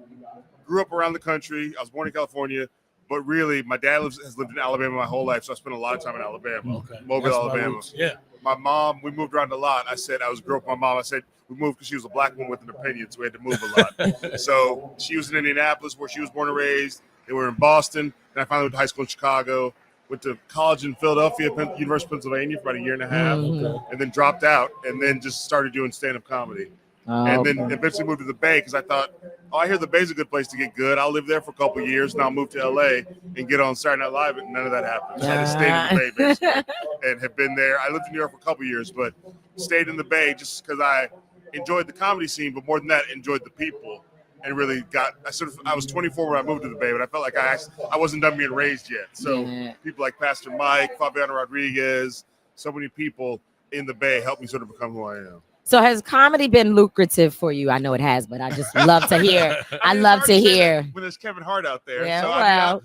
grew up around the country. I was born in California. But really, my dad has lived in Alabama my whole life, so I spent a lot of time in Alabama, Mobile, Alabama. Yeah. My mom, we moved around a lot. I grew up with my mom. I said we moved because she was a Black woman with an opinion, so we had to move a lot. So she was in Indianapolis, where she was born and raised. They were in Boston, and I finally went to high school in Chicago. Went to college in Philadelphia, University of Pennsylvania, for about a year and a half, and then dropped out, and then just started doing stand-up comedy. And then eventually moved to the Bay because I thought, I hear the Bay's a good place to get good. I'll live there for a couple of years, and I'll move to LA and get on Saturday Night Live, and none of that happened. So I just stayed in the Bay, basically, and have been there. I lived in New York for a couple of years, but stayed in the Bay just because I enjoyed the comedy scene, but more than that, enjoyed the people, and really I was 24 when I moved to the Bay, but I felt like I wasn't done being raised yet. So people like Pastor Mike, Fabiano Rodriguez, so many people in the Bay helped me sort of become who I am. So has comedy been lucrative for you? I know it has, but I just love to hear. I love to hear. When there's Kevin Hart out there. Yeah, so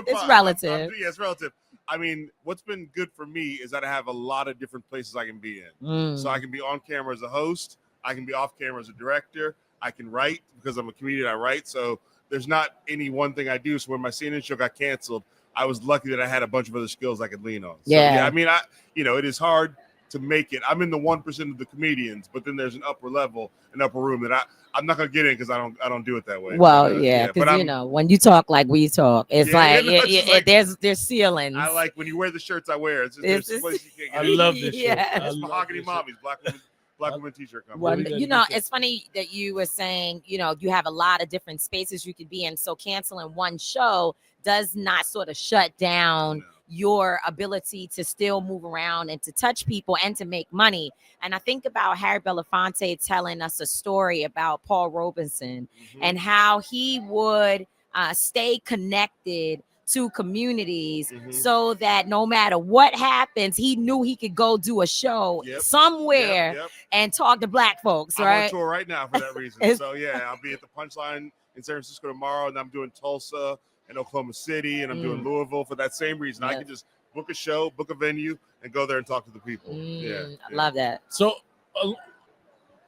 it's relative. It's relative. I mean, what's been good for me is that I have a lot of different places I can be in. So I can be on camera as a host. I can be off camera as a director. I can write because I'm a comedian. I write. So there's not any one thing I do. So when my CNN show got canceled, I was lucky that I had a bunch of other skills I could lean on. So, I mean, it is hard to make it. I'm in the 1% of the comedians, but then there's an upper level, an upper room that I'm not gonna get in because I don't do it that way. Well, because when you talk like we talk, it's like there's ceilings. I like when you wear the shirts I wear. There's a place you can't get I love this shirt. It's Mahogany Mommies, Black woman t-shirt company. Well, it's funny that you were saying, you have a lot of different spaces you could be in. So canceling one show does not sort of shut down your ability to still move around and to touch people and to make money. And I think about Harry Belafonte telling us a story about Paul Robeson and how he would stay connected to communities so that no matter what happens, he knew he could go do a show somewhere and talk to Black folks, right? I'm on tour right now for that reason. So I'll be at the Punchline in San Francisco tomorrow, and I'm doing Tulsa and Oklahoma City, and I'm doing Louisville for that same reason. I can just book a show, book a venue, and go there and talk to the people. I love that. So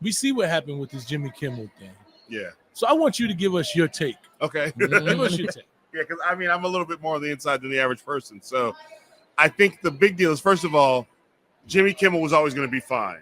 we see what happened with this Jimmy Kimmel thing. Yeah. So I want you to give us your take. Okay. Give us your take. Yeah, because I mean, I'm a little bit more on the inside than the average person. So I think the big deal is, first of all, Jimmy Kimmel was always going to be fine.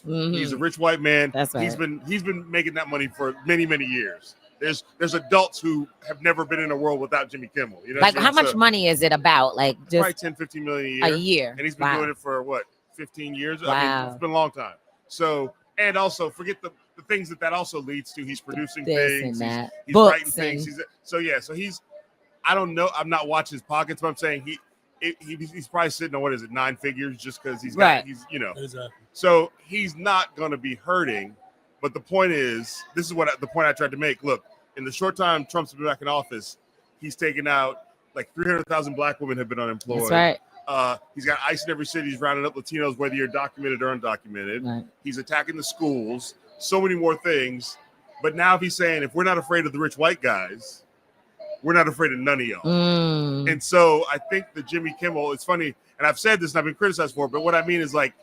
He's a rich white man. That's right. He's been making that money for many, many years. There's adults who have never been in a world without Jimmy Kimmel. You know, like how much money is it about? Like just probably 10, 15 million a year. And he's been doing it for what, 15 years? Wow. I mean, it's been a long time. So, and also forget the things that also leads to. He's producing things. He's writing things. So I don't know. I'm not watching his pockets, but I'm saying he's probably sitting on, what is it, 9 figures, just because he's got, Exactly. So he's not going to be hurting. But the point is, this is the point I tried to make. Look, in the short time Trump's been back in office, he's taken out like 300,000 black women have been unemployed. That's right. He's got ICE in every city. He's rounding up Latinos, whether you're documented or undocumented. Right. He's attacking the schools. So many more things. But now if he's saying, if we're not afraid of the rich white guys, we're not afraid of none of y'all. And so I think the Jimmy Kimmel, it's funny, and I've said this and I've been criticized for it, but what I mean is, like,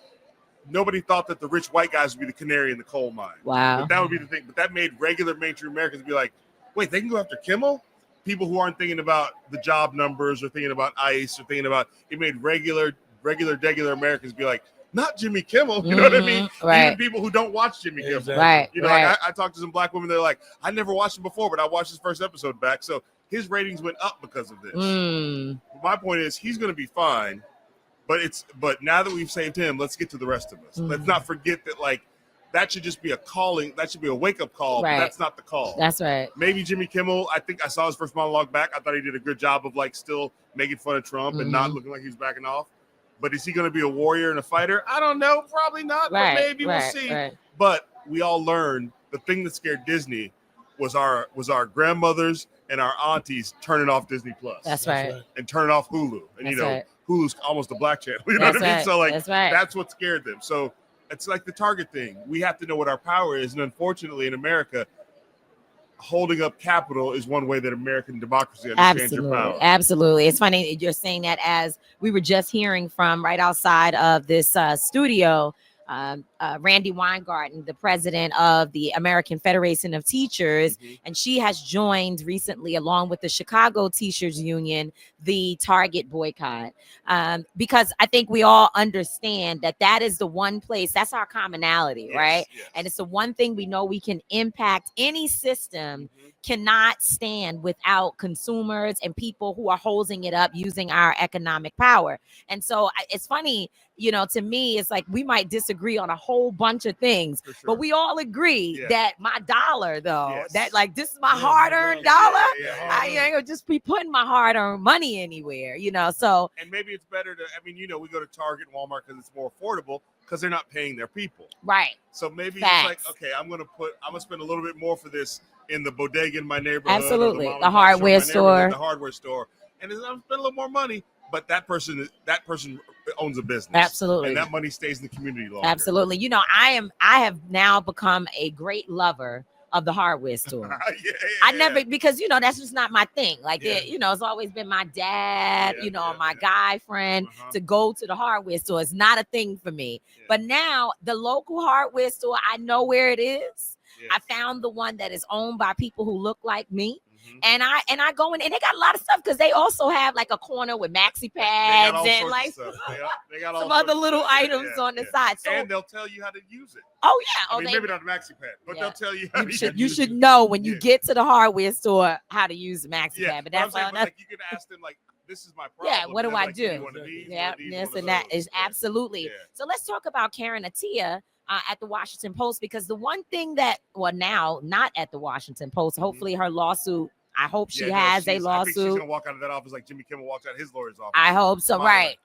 nobody thought that the rich white guys would be the canary in the coal mine. Wow. But that would be the thing. But that made regular mainstream Americans be like, wait, they can go after Kimmel? People who aren't thinking about the job numbers or thinking about ICE or thinking about, it made regular Americans be like, not Jimmy Kimmel. You know what I mean? Right. Even people who don't watch Jimmy Kimmel. Exactly. Right. You know, like I talked to some black women. They're like, I never watched him before, but I watched his first episode back. So his ratings went up because of this. My point is, he's going to be fine. But now that we've saved him, let's get to the rest of us. Let's not forget that, like, that should just be a calling. That should be a wake-up call. Right. But that's not the call. That's right. Maybe Jimmy Kimmel, I think I saw his first monologue back. I thought he did a good job of, like, still making fun of Trump and not looking like he's backing off. But is he going to be a warrior and a fighter? I don't know. Probably not. But maybe we'll see. Right. But we all learned the thing that scared Disney was our grandmothers and our aunties turning off Disney Plus. That's right. And turning off Hulu. And, that's right. Hulu's almost a black channel. You know what I mean? So, like, that's what scared them. So it's like the Target thing. We have to know what our power is. And unfortunately, in America, holding up capital is one way that American democracy understands your power. Absolutely. It's funny you're saying that, as we were just hearing from right outside of this studio, Randy Weingarten, the president of the American Federation of Teachers, and she has joined recently, along with the Chicago Teachers Union, the Target boycott, because I think we all understand that is the one place, that's our commonality, right? Yes. And it's the one thing we know we can impact. Any system cannot stand without consumers and people who are holding it up using our economic power. And so it's funny, to me, it's like we might disagree on a whole bunch of things, but we all agree that my dollar, though, that, like, this is my hard-earned dollar. I ain't gonna just be putting my hard-earned money anywhere, so. And maybe it's better to, we go to Target and Walmart because it's more affordable, because they're not paying their people. Right. So maybe it's like, okay, I'm gonna spend a little bit more for this in the bodega in my neighborhood. Absolutely. The hardware store. The hardware store. And I'm spending a little more money, but that person owns a business. Absolutely. And that money stays in the community longer. Absolutely. I have now become a great lover of the hardware store. I never, because that's just not my thing. Like it's always been my dad, my guy friend to go to the hardware store. It's not a thing for me. But now the local hardware store, I know where it is. I found the one that is owned by people who look like me. And I go in, and they got a lot of stuff, because they also have like a corner with maxi pads and like they got some other little items on the side. So, and they'll tell you how to use it. Oh yeah, maybe not a maxi pad, but they'll tell you how to use it. You should know when you get to the hardware store how to use the maxi pad. But that's all. Like, you can ask them, like, this is my problem. Yeah, what do I do? This and that is absolutely. Yeah. So let's talk about Karen Attiah at the Washington Post, because the one thing that, now not at the Washington Post, hopefully her lawsuit, I hope she has a lawsuit. I think she's going to walk out of that office like Jimmy Kimmel walked out of his lawyer's office. I hope so. Right.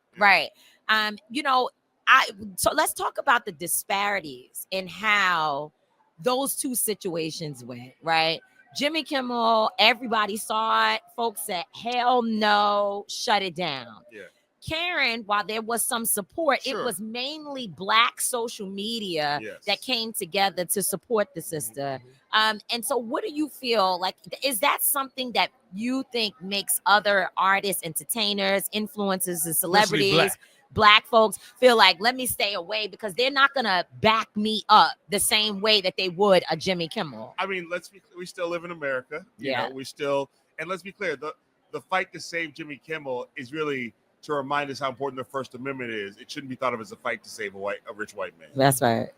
So let's talk about the disparities in how those two situations went, right? Jimmy Kimmel, everybody saw it. Folks said, hell no, shut it down. Yeah. Karen, while there was some support, Sure. it was mainly Black social media that came together to support the sister. And so what do you feel like? Is that something that you think makes other artists, entertainers, influencers, and celebrities, Black folks feel like, let me stay away because they're not gonna back me up the same way that they would a Jimmy Kimmel? I mean, we still live in America. You know, we still, and let's be clear, the fight to save Jimmy Kimmel is really to remind us how important the First Amendment is. It shouldn't be thought of as a fight to save a rich white man. That's right.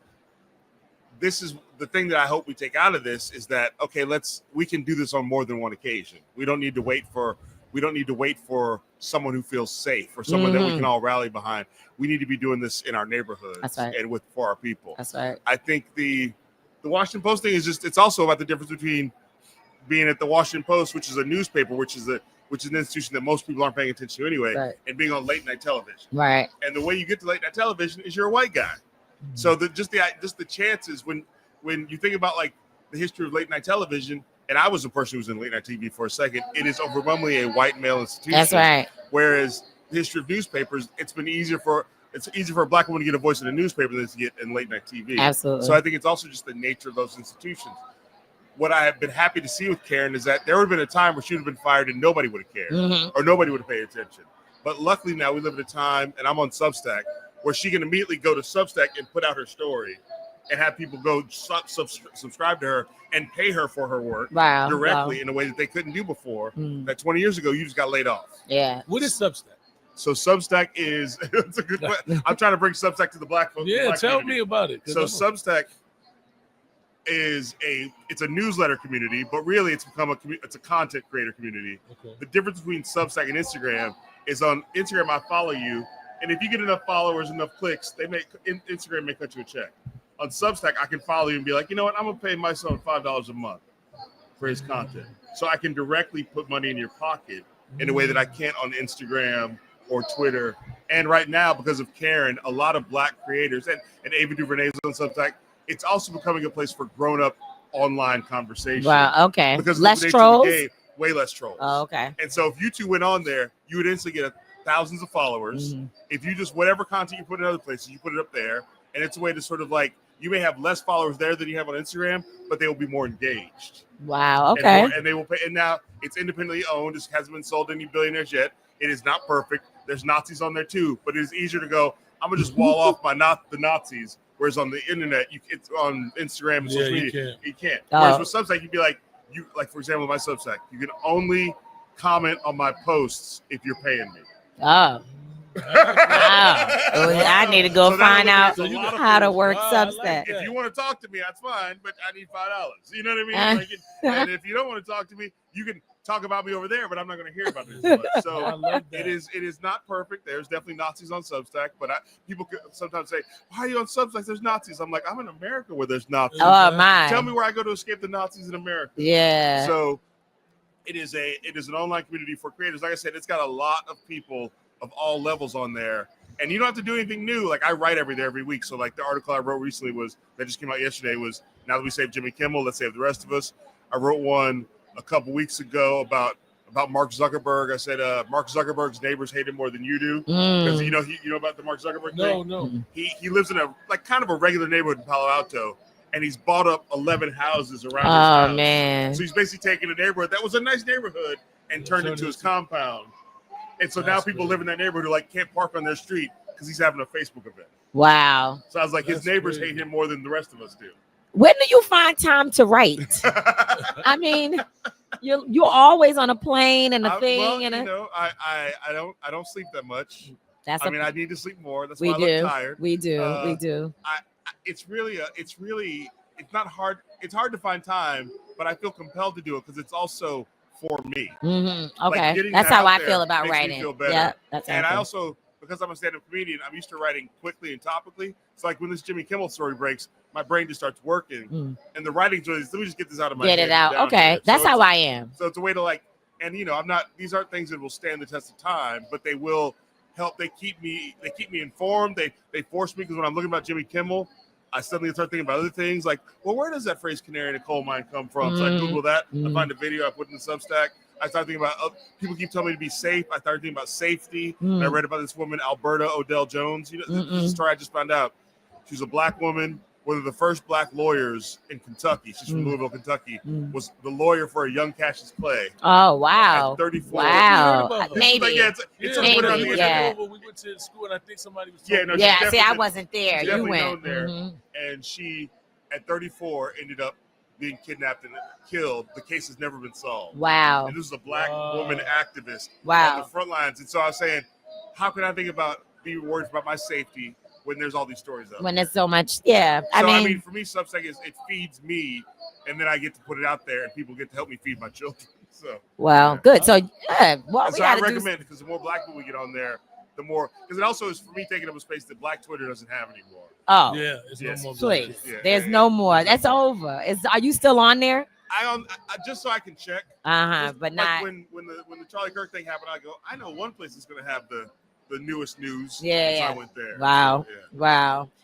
This is the thing that I hope we take out of this is that, okay, we can do this on more than one occasion. We don't need to wait for someone who feels safe or someone that we can all rally behind. We need to be doing this in our neighborhoods and for our people. That's right. I think the Washington Post thing is it's also about the difference between being at the Washington Post, which is a newspaper, which is an institution that most people aren't paying attention to anyway, and being on late night television. Right. And the way you get to late night television is you're a white guy. So just the chances when you think about like the history of late night television, and I was a person who was in late night TV for a second, it is overwhelmingly a white male institution. That's right. Whereas the history of newspapers, it's easier for a Black woman to get a voice in a newspaper than to get in late night TV. Absolutely. So I think it's also just the nature of those institutions. What I have been happy to see with Karen is that there would have been a time where she would have been fired and nobody would have cared or nobody would have paid attention. But luckily now we live at a time, and I'm on Substack, where she can immediately go to Substack and put out her story and have people go subscribe to her and pay her for her work directly in a way that they couldn't do before. That 20 years ago, you just got laid off. Yeah. What is Substack? So Substack is, it's a good question. I'm trying to bring Substack to the Black folks. Yeah, tell me about it. So Substack it's a newsletter community, but really it's become it's a content creator community. Okay. The difference between Substack and Instagram is on Instagram, I follow you, and if you get enough followers, enough clicks, Instagram may cut you a check. On Substack, I can follow you and be like, you know what, I'm gonna pay my son $5 a month for his content, so I can directly put money in your pocket in a way that I can't on Instagram or Twitter. And right now, because of Karen, a lot of Black creators and Ava DuVernay's on Substack, it's also becoming a place for grown-up online conversation. Wow, okay. Because less trolls? Way less trolls. Oh, okay. And so if you two went on there, you would instantly get thousands of followers. If you just, whatever content you put in other places, you put it up there. And it's a way to sort of like, you may have less followers there than you have on Instagram, but they will be more engaged. Wow, okay. And they will pay. And now it's independently owned. It hasn't been sold to any billionaires yet. It is not perfect. There's Nazis on there too, but it is easier to go, I'm going to just wall off the Nazis. Whereas on the internet, it's on Instagram and social media, you can't. Whereas with Substack, you'd be like, for example, my Substack, you can only comment on my posts if you're paying me. Oh. Wow. I need to go find out how to work Substack. Like if you want to talk to me, that's fine, but I need $5. You know what I mean? And if you don't want to talk to me, you can talk about me over there, but I'm not going to hear about it as much. So it is not perfect. There's definitely Nazis on Substack, but people sometimes say, "Why are you on Substack? There's Nazis." I'm like, I'm in America where there's Nazis. Oh my! Tell me where I go to escape the Nazis in America. Yeah. So it is an online community for creators. Like I said, it's got a lot of people of all levels on there, and you don't have to do anything new. Like I write every week. So like the article I wrote recently that just came out yesterday was, now that we saved Jimmy Kimmel, let's save the rest of us. I wrote one a couple weeks ago about Mark Zuckerberg. I said Mark Zuckerberg's neighbors hate him more than you do, because you know about the Mark Zuckerberg thing. No. He lives in a kind of a regular neighborhood in Palo Alto, and he's bought up 11 houses around his house. Oh man! So he's basically taken a neighborhood that was a nice neighborhood and turned it into his compound. And so now people live in that neighborhood who can't park on their street because he's having a Facebook event. Wow! So I was like, his neighbors hate him more than the rest of us do. When do you find time to write? I mean, you're always on a plane and a thing. Well, I don't sleep that much. I need to sleep more. That's why I look tired. We do. It's not hard. It's hard to find time, but I feel compelled to do it because it's also for me. Okay, that's how I feel about writing. Yeah, that's and I also, because I'm a stand-up comedian, I'm used to writing quickly and topically. It's like when this Jimmy Kimmel story breaks, my brain just starts working, and the writing's really, let me just get this out of my head. Get it out. Okay, that's how I am. So it's a way to I'm not. These aren't things that will stand the test of time, but they will help. They keep me informed. They force me, because when I'm looking about Jimmy Kimmel, I suddenly start thinking about other things like, well, where does that phrase "canary in a coal mine" come from? So I Google that. I find a video, I put it in Substack. I started thinking about people keep telling me to be safe. I started thinking about safety. And I read about this woman, Alberta Odell Jones. You know, this is a story I just found out. She's a black woman. One of the first black lawyers in Kentucky. She's from Louisville, Kentucky. Was the lawyer for a young Cassius Clay. Oh wow! At 34. Wow, maybe. Like, it's maybe. We went to school, and I think somebody was. See, I wasn't there. You went there, and she, at 34, ended up being kidnapped and killed. The case has never been solved. Wow! And this is a black woman activist on the front lines. And so I was saying, how can I think about being worried about my safety when there's all these stories up? When there's so much, I mean, for me, Substack it feeds me, and then I get to put it out there, and people get to help me feed my children. So good. So I recommend because the more black people we get on there, the more, because it also is for me taking up a space that Black Twitter doesn't have anymore. Oh yeah, it's no more. Please, there's no more. That's over. Are you still on there? I just so I can check. But like not when the Charlie Kirk thing happened. I go, I know one place that's going to have the newest news. So I went there. Wow.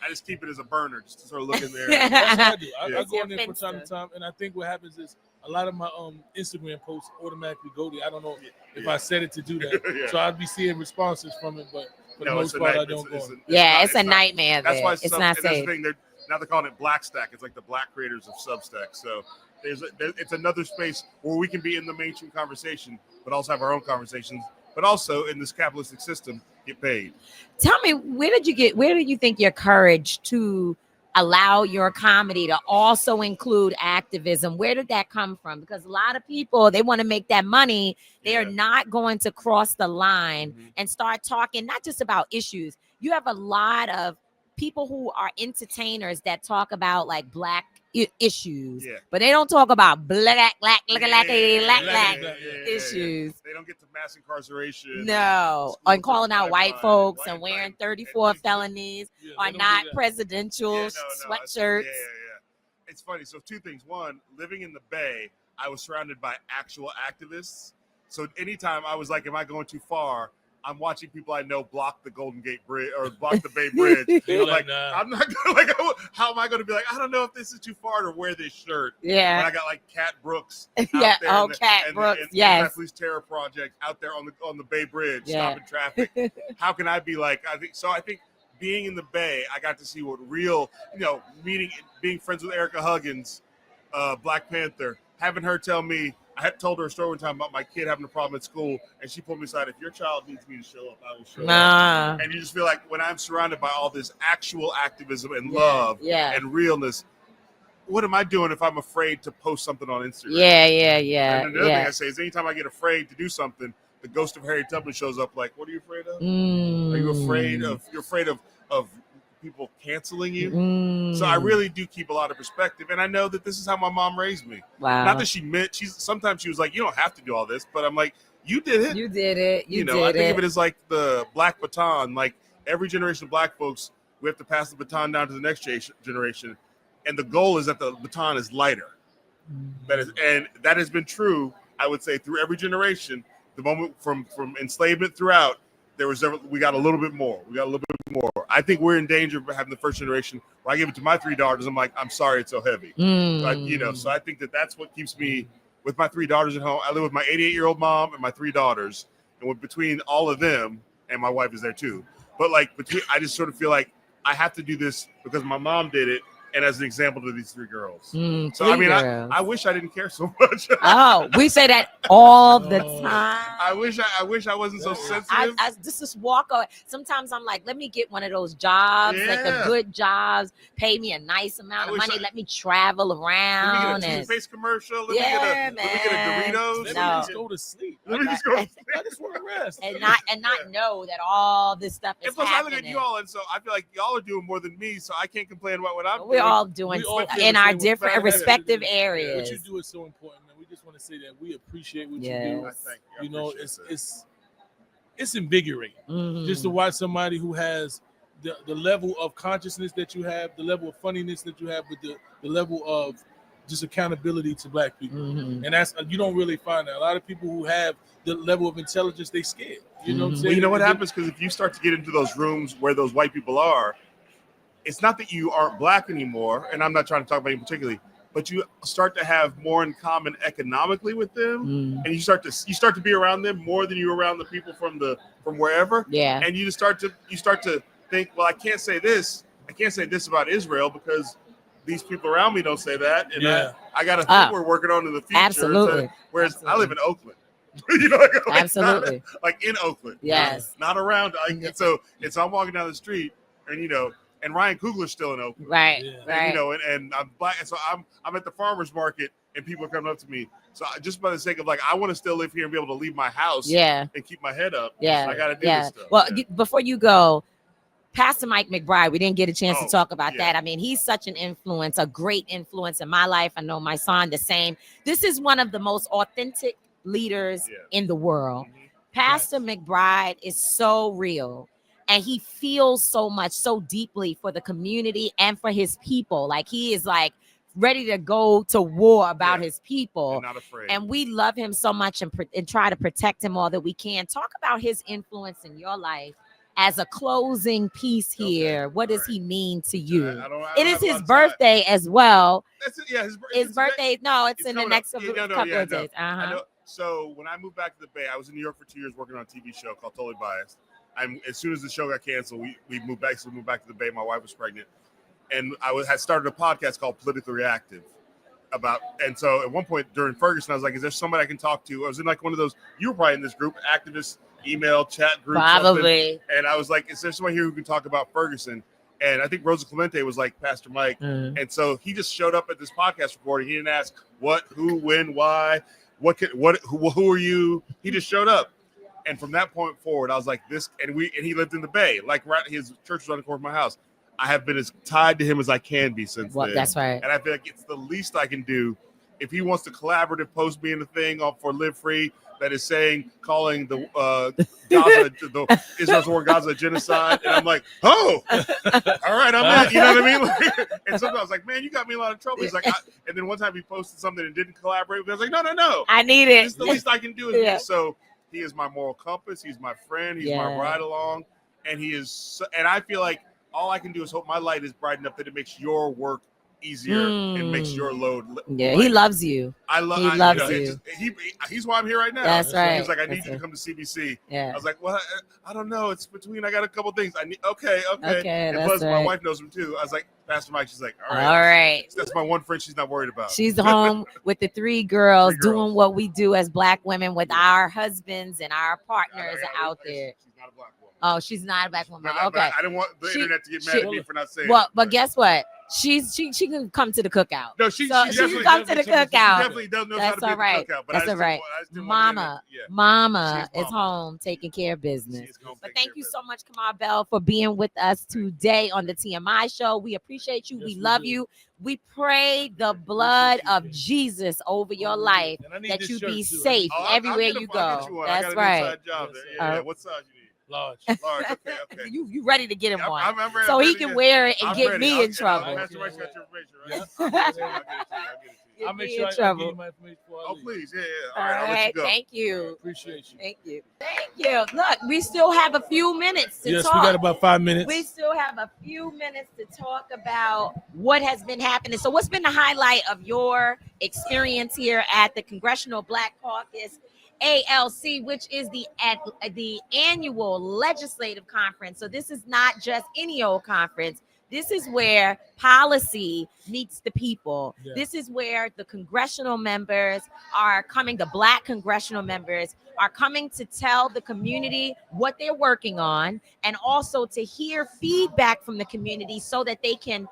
I just keep it as a burner, just to sort of look in there. That's what I do. I go in there from time to time, and I think what happens is a lot of my Instagram posts automatically go there. I don't know if I set it to do that, so I'd be seeing responses from it, but for the most part, I don't go. It's a nightmare. That's why it's not safe. Now they're calling it Black Stack. It's like the black creators of Substack. So it's another space where we can be in the mainstream conversation, but also have our own conversations, but also in this capitalistic system get paid. Tell me, where did you think your courage to allow your comedy to also include activism? Where did that come from? Because a lot of people, they want to make that money. They are not going to cross the line and start talking not just about issues. You have a lot of people who are entertainers that talk about like black issues, but they don't talk about black issues. They don't get to mass incarceration. No, and calling out white folks and wearing 34 felonies or not presidential sweatshirts. It's funny. So two things. One, living in the Bay, I was surrounded by actual activists. So anytime I was like, am I going too far? I'm watching people I know block the Golden Gate Bridge or block the Bay Bridge. Like, nah. I'm not gonna how am I going to be like, I don't know if this is too far to wear this shirt. Yeah. But I got like Cat Brooks. Cat Brooks. And the Police Terror Project out there on the Bay Bridge, stopping traffic. How can I be like? I think being in the Bay, I got to see what real, being friends with Erica Huggins, Black Panther, having her tell me. I had told her a story one time about my kid having a problem at school, and she pulled me aside. If your child needs me to show up, I will show up. And you just feel like when I'm surrounded by all this actual activism and love and realness, what am I doing if I'm afraid to post something on Instagram? Yeah. And another thing I say is anytime I get afraid to do something, the ghost of Harriet Tubman shows up like, what are you afraid of? Are you afraid of, you're afraid of people canceling you? So I really do keep a lot of perspective, and I know that this is how my mom raised me. Wow. Not that sometimes she was like, you don't have to do all this, but I'm like, you did it. You did it. I think of it as like the black baton. Like every generation of black folks, we have to pass the baton down to the next generation, and the goal is that the baton is lighter. And that has been true, I would say, through every generation. The moment from enslavement throughout, we got a little bit more. I think we're in danger of having the first generation where I give it to my 3 daughters. I'm like, I'm sorry it's so heavy. So I think that's what keeps me with my 3 daughters at home. I live with my 88-year-old mom and my 3 daughters. And between all of them, and my wife is there too. But I just sort of feel like I have to do this because my mom did it. And as an example to these 3 girls. So, I mean, I wish I didn't care so much. We say that all the time. I wish I wasn't so sensitive. I just walk away. Sometimes I'm like, let me get one of those jobs, like the good jobs, pay me a nice amount of money, let me travel around. Let me get a toothpaste commercial. Let me get a Doritos. Let me just go to sleep. I just want to rest. And not know that all this stuff is happening. I look at you all, and so I feel like y'all are doing more than me, so I can't complain about what I'm doing. We're all doing in our different respective areas. What you do is so important, and we just want to say that we appreciate what you do. It's invigorating just to watch somebody who has the level of consciousness that you have, the level of funniness that you have, with the level of just accountability to black people. And that's, you don't really find that. A lot of people who have the level of intelligence, they scared. You know what I'm saying? Well, you know what happens? Because if you start to get into those rooms where those white people are, it's not that you aren't black anymore, and I'm not trying to talk about you particularly. but you start to have more in common economically with them, and you start to be around them more than you're around the people from wherever. Yeah. And you start to think, well, I can't say this about Israel because these people around me don't say that, and I got a thing we're working on in the future. Absolutely. Whereas Absolutely. I live in Oakland. You know, like absolutely, like in Oakland. Yes, not around. And so I'm walking down the street, and and Ryan Coogler's still in Oakland, right, and, and I'm black, and so I'm at the farmers market, and people are coming up to me. So just by the sake of I want to still live here and be able to leave my house, and keep my head up. Yeah, I got to do this stuff. Well, before you go, Pastor Mike McBride, we didn't get a chance to talk about that. I mean, he's such an influence, a great influence in my life. I know my son the same. This is one of the most authentic leaders in the world. Pastor McBride is so real, and he feels so much, so deeply for the community and for his people. Like he is ready to go to war about his people, and not afraid. And we love him so much and try to protect him all that we can. Talk about his influence in your life as a closing piece here. What does he mean to you? It is his birthday as well. That's it. Yeah, his birthday. No, it's in the next couple of days. So when I moved back to the Bay, I was in New York for 2 years working on a TV show called Totally Biased. As soon as the show got canceled, we moved back. So we moved back to the Bay. My wife was pregnant, and had started a podcast called Politically Reactive. And so at one point during Ferguson, I was like, "Is there somebody I can talk to?" I was in one of those. You were probably in this group, activist email chat group, probably. And I was like, "Is there somebody here who can talk about Ferguson?" And I think Rosa Clemente was like Pastor Mike, and so he just showed up at this podcast recording. He didn't ask what, who, when, why. Who are you? He just showed up, and from that point forward, I was like this. And he lived in the Bay, his church was on the corner of my house. I have been as tied to him as I can be since then. That's right. And I feel like it's the least I can do. If he wants to collaborative post me in the thing for Live Free that is calling the Gaza, the Israel's war Gaza genocide, and I'm like, all right, I'm in. You know what I mean? And sometimes I was like, man, you got me in a lot of trouble. He's like, and then one time he posted something and didn't collaborate. I was like, no, I need it. It's the least I can do. So he is my moral compass. He's my friend. He's my ride along, and he is. And I feel like all I can do is hope my light is bright enough that it makes your work easier and makes your load. He loves you. He loves you. He's why I'm here right now. That's right. He's like, I need you to come to CBC. Yeah. I was like, well, I don't know. It's between. I got a couple things. I need. Okay. And that's plus, right. my wife knows him too. I was like, Pastor Mike. She's like, all right. That's my one friend. She's not worried about. She's home with the three girls doing what we do as Black women with our husbands and our partners out there. She's not a Black woman. Oh, she's not a Black woman. Okay. I didn't want the internet to get mad at me for not saying. Well, but guess what? She can come to the cookout. No, she can come to the cookout. She definitely does know how to be at the cookout. But That's all right. Mama is home taking care of business. But thank you so much, Kamau Bell, for being with us today on the TMI show. We appreciate you. We love you. We pray the blood of Jesus over your life, that you be safe everywhere you go. That's right. What size you need? Large. Okay. You ready to get him one, I'm ready, so he can wear it and get me in trouble. Pastor Mike's got your information, right? I'll make sure I give you my information before I leave. Please, All right, thank you. Appreciate you. Thank you. Look, we still have a few minutes to talk. Yes, we got about 5 minutes. We still have a few minutes to talk about what has been happening. So what's been the highlight of your experience here at the Congressional Black Caucus ALC, which is the annual legislative conference? So this is not just any old conference. This is where policy meets the people. Yeah. This is where the congressional members are coming, the Black congressional members are coming to tell the community what they're working on, and also to hear feedback from the community so that they can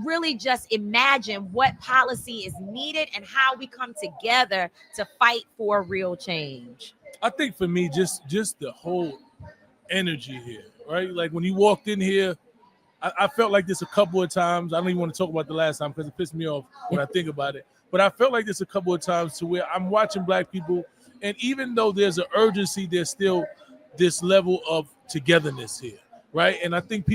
really just imagine what policy is needed and how we come together to fight for real change. I think for me, just the whole energy here, right? Like when you walked in here, I felt like this a couple of times. I don't even want to talk about the last time because it pissed me off when I think about it. But I felt like this a couple of times to where I'm watching Black people, and even though there's an urgency, there's still this level of togetherness here, right? And I think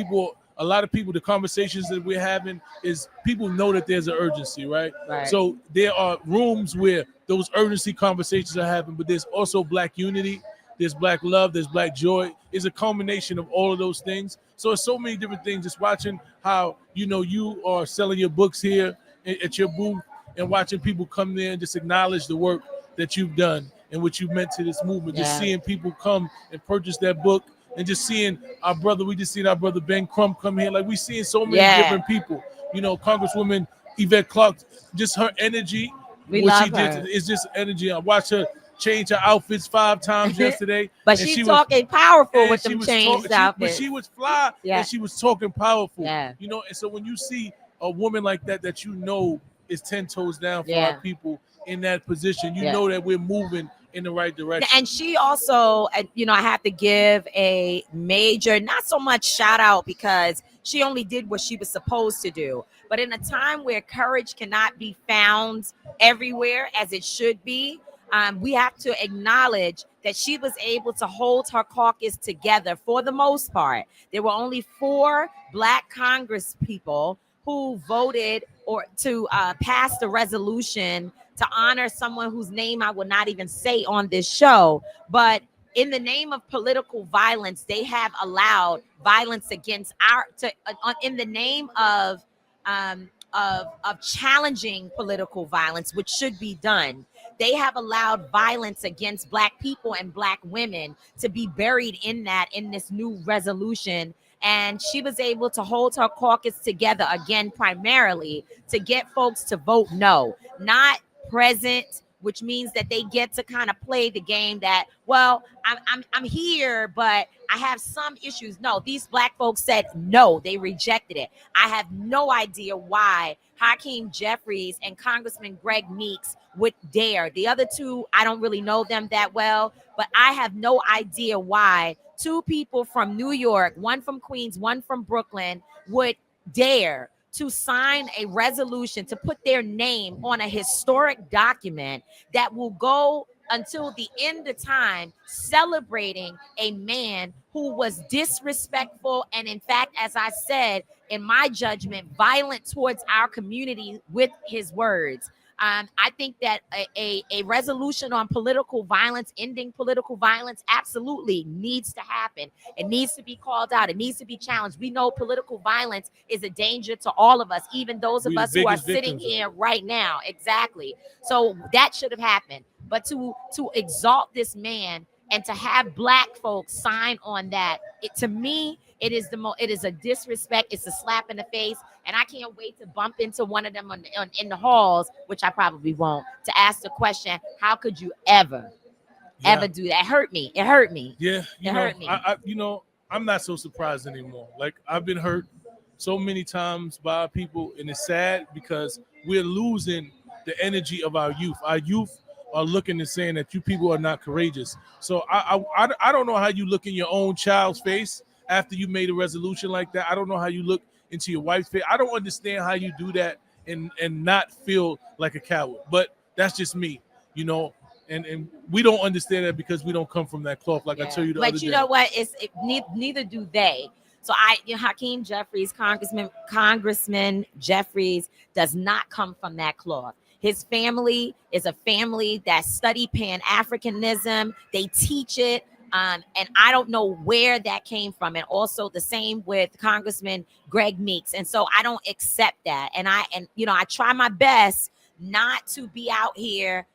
a lot of people, the conversations that we're having is people know that there's an urgency, right? So there are rooms where those urgency conversations are happening, but there's also Black unity, there's Black love, there's Black joy. It's a culmination of all of those things. So it's so many different things. Just watching how, you are selling your books here at your booth, and watching people come there and just acknowledge the work that you've done and what you've meant to this movement. Yeah. Just seeing people come and purchase that book, and just seeing our brother, we just seen our brother Ben Crump come here. Like, we seeing so many different people. You know, Congresswoman Yvette Clarke, just her energy. We what love she her. did is just energy. I watched her change her outfits 5 times yesterday. But she's talking powerful with them changed outfits. But she was fly, and she was talking powerful. Yeah. You know, and so when you see a woman like that you know is 10 toes down for our people in that position, you know that we're moving in the right direction. And she also, you know, I have to give a major, not so much shout out because she only did what she was supposed to do, but in a time where courage cannot be found everywhere as it should be, we have to acknowledge that she was able to hold her caucus together for the most part. There were only 4 Black Congress people who voted or to pass the resolution to honor someone whose name I will not even say on this show. But in the name of political violence, they have allowed violence against in the name of challenging political violence, which should be done. They have allowed violence against Black people and Black women to be buried in this new resolution. And she was able to hold her caucus together again, primarily to get folks to vote no, not present, which means that they get to kind of play the game that, well, I'm here, but I have some issues. No, these Black folks said no, they rejected it. I have no idea why Hakeem Jeffries and Congressman Greg Meeks would dare. The other 2, I don't really know them that well, but I have no idea why 2 people from New York, one from Queens, one from Brooklyn, would dare to sign a resolution to put their name on a historic document that will go until the end of time, celebrating a man who was disrespectful and, in fact, as I said, in my judgment, violent towards our community with his words. I think that a resolution on political violence, ending political violence, absolutely needs to happen. It needs to be called out. It needs to be challenged. We know political violence is a danger to all of us, even those of us who are sitting here right now. Exactly. So that should have happened. But to exalt this man and to have Black folks sign on that, to me, it is a disrespect. It's a slap in the face, and I can't wait to bump into one of them in the halls, which I probably won't, to ask the question: how could you ever do that? It hurt me. It hurt me. Yeah, it hurt me. I'm not so surprised anymore. Like, I've been hurt so many times by people, and it's sad because we're losing the energy of our youth. Our youth are looking and saying that you people are not courageous. So I don't know how you look in your own child's face after you made a resolution like that. I don't know how you look into your wife's face. I don't understand how you do that and not feel like a coward. But that's just me, you know. And we don't understand that because we don't come from that cloth, like I tell you the other day. But you know what? Neither do they. So Hakeem Jeffries, Congressman Jeffries, does not come from that cloth. His family is a family that study Pan-Africanism. They teach it. And I don't know where that came from. And also the same with Congressman Greg Meeks. And so I don't accept that. And I try my best not to be out here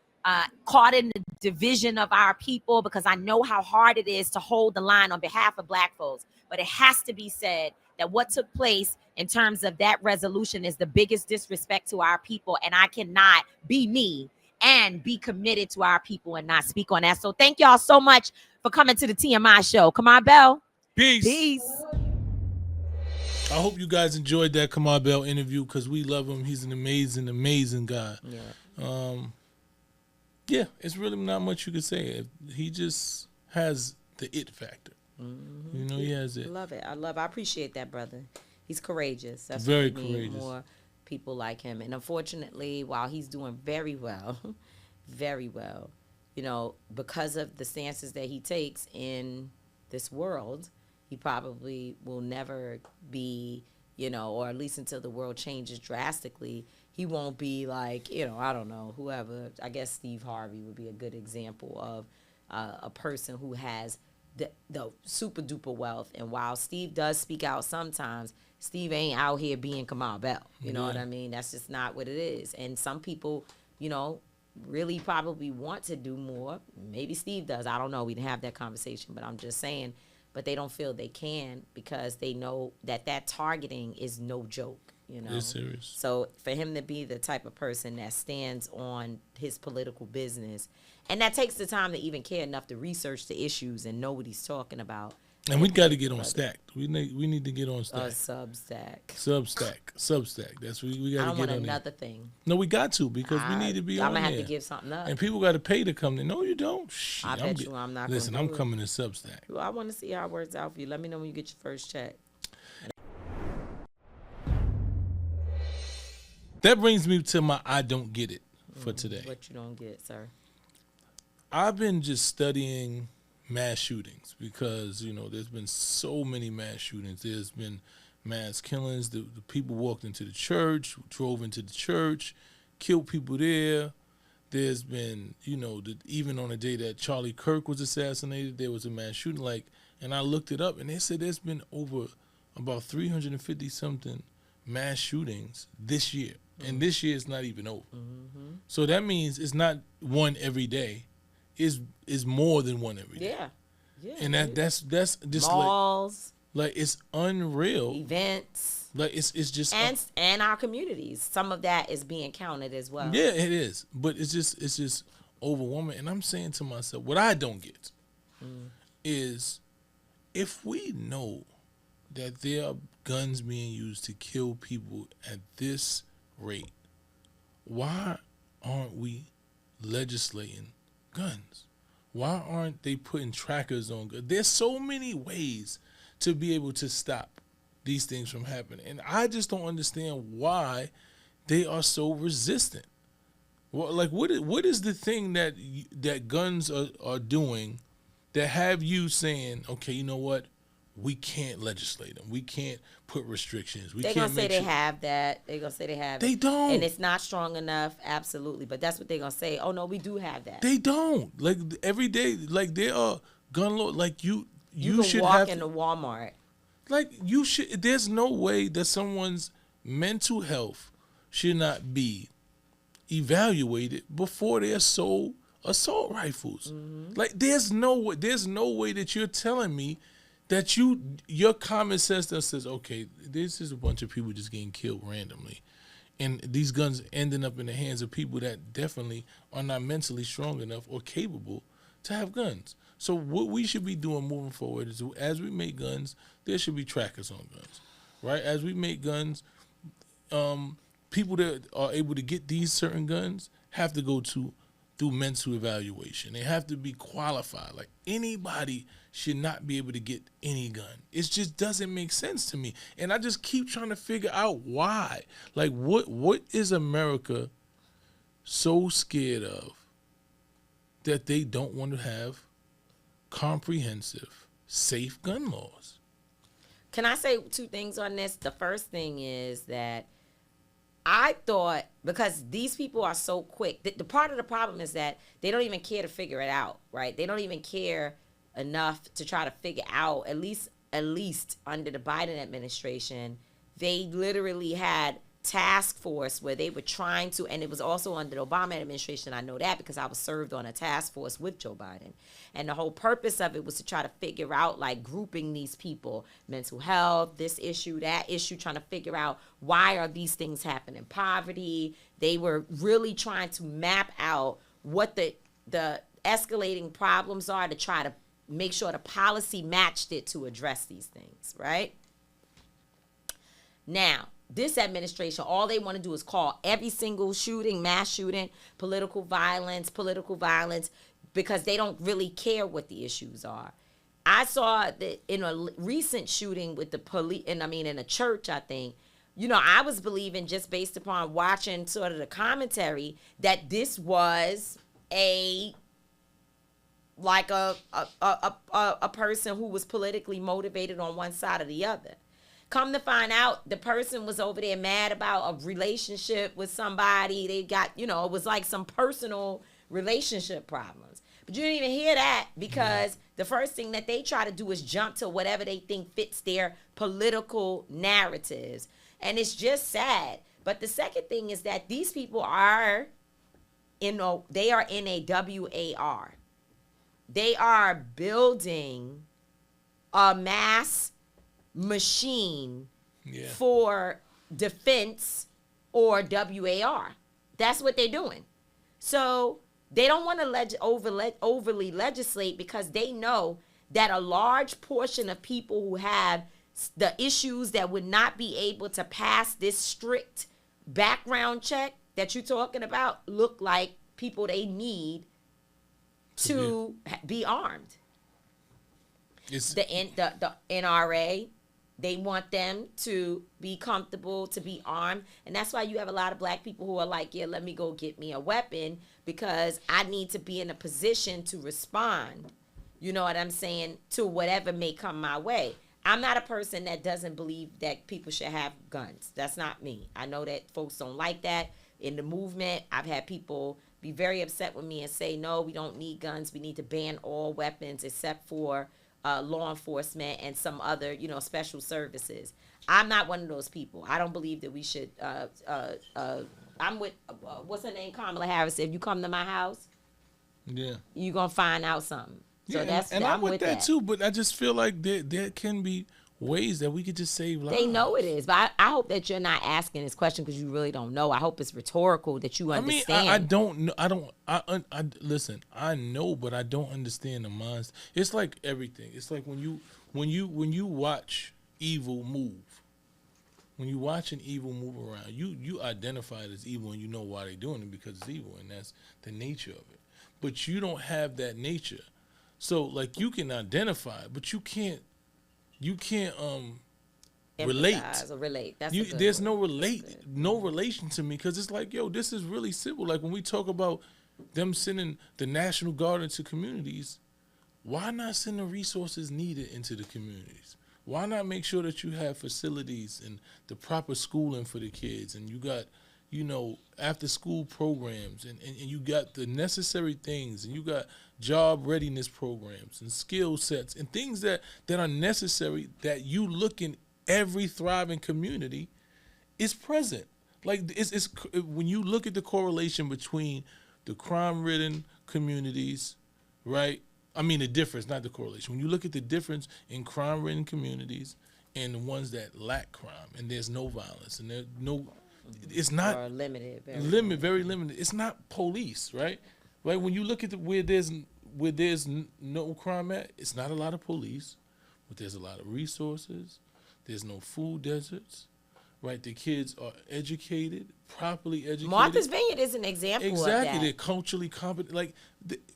caught in the division of our people, because I know how hard it is to hold the line on behalf of Black folks. But it has to be said that what took place in terms of that resolution is the biggest disrespect to our people. And I cannot be me and be committed to our people and not speak on that. So thank y'all so much for coming to the TMI show. Kamau Bell. Peace. I hope you guys enjoyed that Kamau Bell interview, because we love him. He's an amazing, amazing guy. Yeah, it's really not much you could say. He just has the it factor. Mm-hmm. You know, he has it. I appreciate that, brother. He's courageous. That's very what we need, courageous. more people like him. And unfortunately, while he's doing very well, very well, you know, because of the stances that he takes in this world, he probably will never be, you know, or at least until the world changes drastically, he won't be like, you know, I don't know, whoever. I guess Steve Harvey would be a good example of a person who has the super duper wealth. And while Steve does speak out sometimes, Steve ain't out here being Kamau Bell. You know what I mean? That's just not what it is. And some people, you know, really probably want to do more. Maybe Steve does. I don't know. We didn't have that conversation, but I'm just saying. But they don't feel they can because they know that targeting is no joke. You know, it's serious. So for him to be the type of person that stands on his political business, and that takes the time to even care enough to research the issues and know what he's talking about. And we got to get on Stacked. We need to get on Stacked. Substack. That's we got to get on. I don't want another thing. No, we got to because we need to be on. I'm gonna have to give something up. And people got to pay to come there. No, you don't. Shit, I bet you I'm not. Listen, I'm coming to Substack. Well, I want to see how it works out for you. Let me know when you get your first check. That brings me to my I don't get it for today. What you don't get, sir? I've been just studying mass shootings because, you know, there's been so many mass shootings. There's been mass killings. The people walked into the church, drove into the church, killed people there. There's been, you know, even on the day that Charlie Kirk was assassinated, there was a mass shooting. And I looked it up, and they said there's been over about 350-something mass shootings this year. And this year is not even over. Mm-hmm. So that means it's not one every day. It's more than one every day. Yeah. And that's just malls, like it's unreal. Events. Like it's just and our communities. Some of that is being counted as well. Yeah, it is. But it's just overwhelming. And I'm saying to myself, what I don't get is if we know that there are guns being used to kill people at this rate, why aren't we legislating guns? Why aren't they putting trackers on guns? There's so many ways to be able to stop these things from happening, and I just don't understand why they are so resistant. Well, like what is the thing that guns are doing that have you saying, okay, you know what? We can't legislate them. We can't put restrictions. They're going to say they have that. They're going to say they have it. They don't. And it's not strong enough. Absolutely. But that's what they're going to say. Oh, no, we do have that. They don't. Like, every day, like, there are gun laws. Like, you should walk have. into Walmart. Like, you should. There's no way that someone's mental health should not be evaluated before they're sold assault rifles. Mm-hmm. Like, there's no way that you're telling me that your common sense that says, okay, this is a bunch of people just getting killed randomly, and these guns ending up in the hands of people that definitely are not mentally strong enough or capable to have guns. So what we should be doing moving forward is, as we make guns, there should be trackers on guns, right? As we make guns, people that are able to get these certain guns have to go through mental evaluation. They have to be qualified. Like, anybody should not be able to get any gun. It just doesn't make sense to me. And I just keep trying to figure out why. Like, what is America so scared of that they don't want to have comprehensive, safe gun laws? Can I say two things on this? The first thing is that I thought, because these people are so quick, the part of the problem is that they don't even care to figure it out, right? They don't even care enough to try to figure out, at least under the Biden administration, they literally had task force where they were trying to, and it was also under the Obama administration. I know that because I was served on a task force with Joe Biden. And the whole purpose of it was to try to figure out, like, grouping these people, mental health, this issue, that issue, trying to figure out why are these things happening, poverty. They were really trying to map out what the escalating problems are to try to make sure the policy matched it to address these things, right? Now, this administration, all they want to do is call every single shooting, mass shooting, political violence, because they don't really care what the issues are. I saw that in a recent shooting with the police, in a church, I think, I was believing, just based upon watching sort of the commentary, that this was a person who was politically motivated on one side or the other. Come to find out, the person was over there mad about a relationship with somebody. They got, it was like some personal relationship problems. But you didn't even hear that because the first thing that they try to do is jump to whatever they think fits their political narratives. And it's just sad. But the second thing is that these people are in a WAR. They are building a mass machine for defense or WAR. That's what they're doing. So they don't want to overly legislate because they know that a large portion of people who have the issues that would not be able to pass this strict background check that you're talking about look like people they need to be armed. The NRA, they want them to be comfortable, to be armed. And that's why you have a lot of black people who are like, yeah, let me go get me a weapon because I need to be in a position to respond, you know what I'm saying, to whatever may come my way. I'm not a person that doesn't believe that people should have guns. That's not me. I know that folks don't like that. In the movement, I've had people be very upset with me and say, no, we don't need guns. We need to ban all weapons except for law enforcement and some other, special services. I'm not one of those people. I don't believe that we should. I'm with, what's her name, Kamala Harris. If you come to my house, you're going to find out something. So I'm with that too, but I just feel like there can be ways that we could just save lives. They know it is, but I hope that you're not asking this question because you really don't know. I hope it's rhetorical that you understand. I don't know. Listen, I know, but I don't understand the minds. It's like everything. It's like when you watch evil move. When you watch an evil move around, you identify it as evil and you know why they're doing it because it's evil and that's the nature of it. But you don't have that nature. So like you can identify it, but you can't relate. Or relate. That's there's no relation to me because it's like, yo, this is really simple. Like when we talk about them sending the National Guard into communities, why not send the resources needed into the communities? Why not make sure that you have facilities and the proper schooling for the kids and you got, after school programs and you got the necessary things and you got job readiness programs and skill sets and things that are necessary that you look in every thriving community is present. Like it's when you look at the correlation between the crime-ridden communities, right? I mean the difference, not the correlation. When you look at the difference in crime-ridden communities and the ones that lack crime and there's no violence and there's no, it's not or limited, very limited. It's not police, right? Right. When you look at where there's no crime at, it's not a lot of police, but there's a lot of resources. There's no food deserts, right? The kids are educated, properly educated. Martha's Vineyard is an example of that. Exactly. They're culturally competent. Like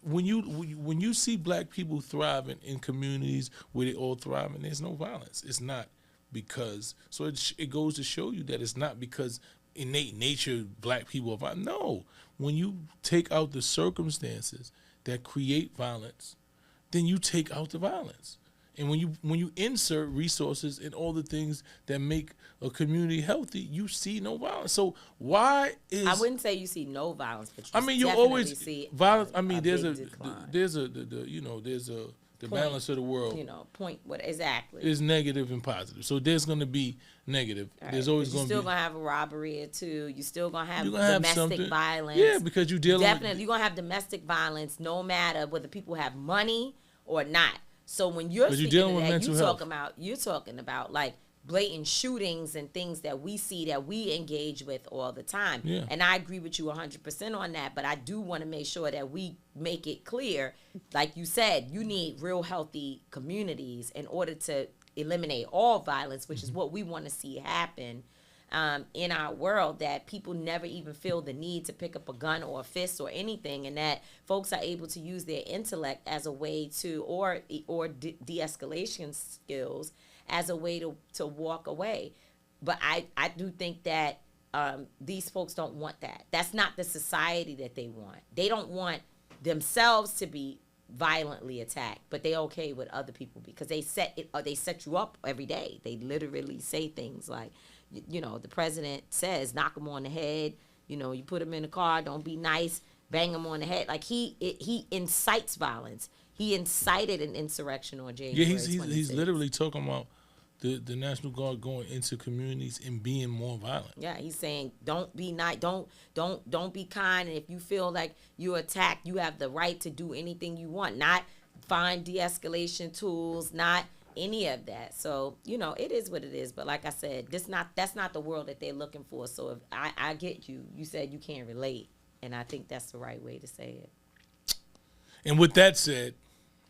when you see black people thriving in communities where they all thrive and there's no violence, it's not because. So it goes to show you that it's not because innate nature black people are violent. No. When you take out the circumstances that create violence, then you take out the violence. And when you insert resources in all the things that make a community healthy, you see no violence. So why is I wouldn't say you see no violence, but you always see violence. There's the balance of the world. Exactly is negative and positive. So there's going to be negative. Right. There's always going to be. You're still going to have a robbery or two. You're still going to have domestic violence. Yeah, because you're dealing. Definitely, you're going to have domestic violence no matter whether people have money or not. So when you're speaking of that, you're talking about like blatant shootings and things that we see that we engage with all the time. Yeah. And I agree with you 100% on that, but I do want to make sure that we make it clear, like you said, you need real healthy communities in order to eliminate all violence, which is what we want to see happen in our world, that people never even feel the need to pick up a gun or a fist or anything, and that folks are able to use their intellect as a way to, or de-escalation skills as a way to walk away. But I do think that these folks don't want that. That's not the society that they want. They don't want themselves to be violently attacked, but they're okay with other people because they set you up every day. They literally say things like, the president says, knock them on the head, you put them in the car, don't be nice, bang him on the head. Like he incites violence. He incited an insurrection on January. Yeah, he's literally talking about the National Guard going into communities and being more violent. Yeah, he's saying don't be nice, don't be kind, and if you feel like you're attacked, you have the right to do anything you want. Not find de-escalation tools, not any of that. So, it is what it is. But like I said, that's not the world that they're looking for. So if I get you said you can't relate, and I think that's the right way to say it. And with that said,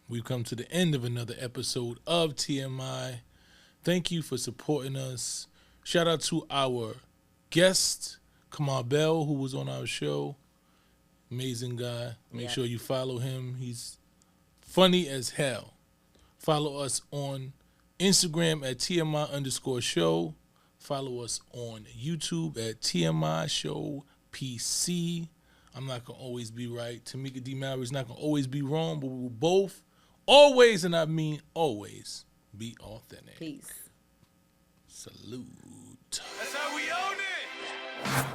we've come to the end of another episode of TMI. Thank you for supporting us. Shout out to our guest, Kamau Bell, who was on our show. Amazing guy. Make sure you follow him. He's funny as hell. Follow us on Instagram at TMI_show. Follow us on YouTube at TMI Show PC. I'm not going to always be right. Tamika D. Mallory is not going to always be wrong, but we will both always, and I mean always, be authentic. Peace. Salute. That's how we own it.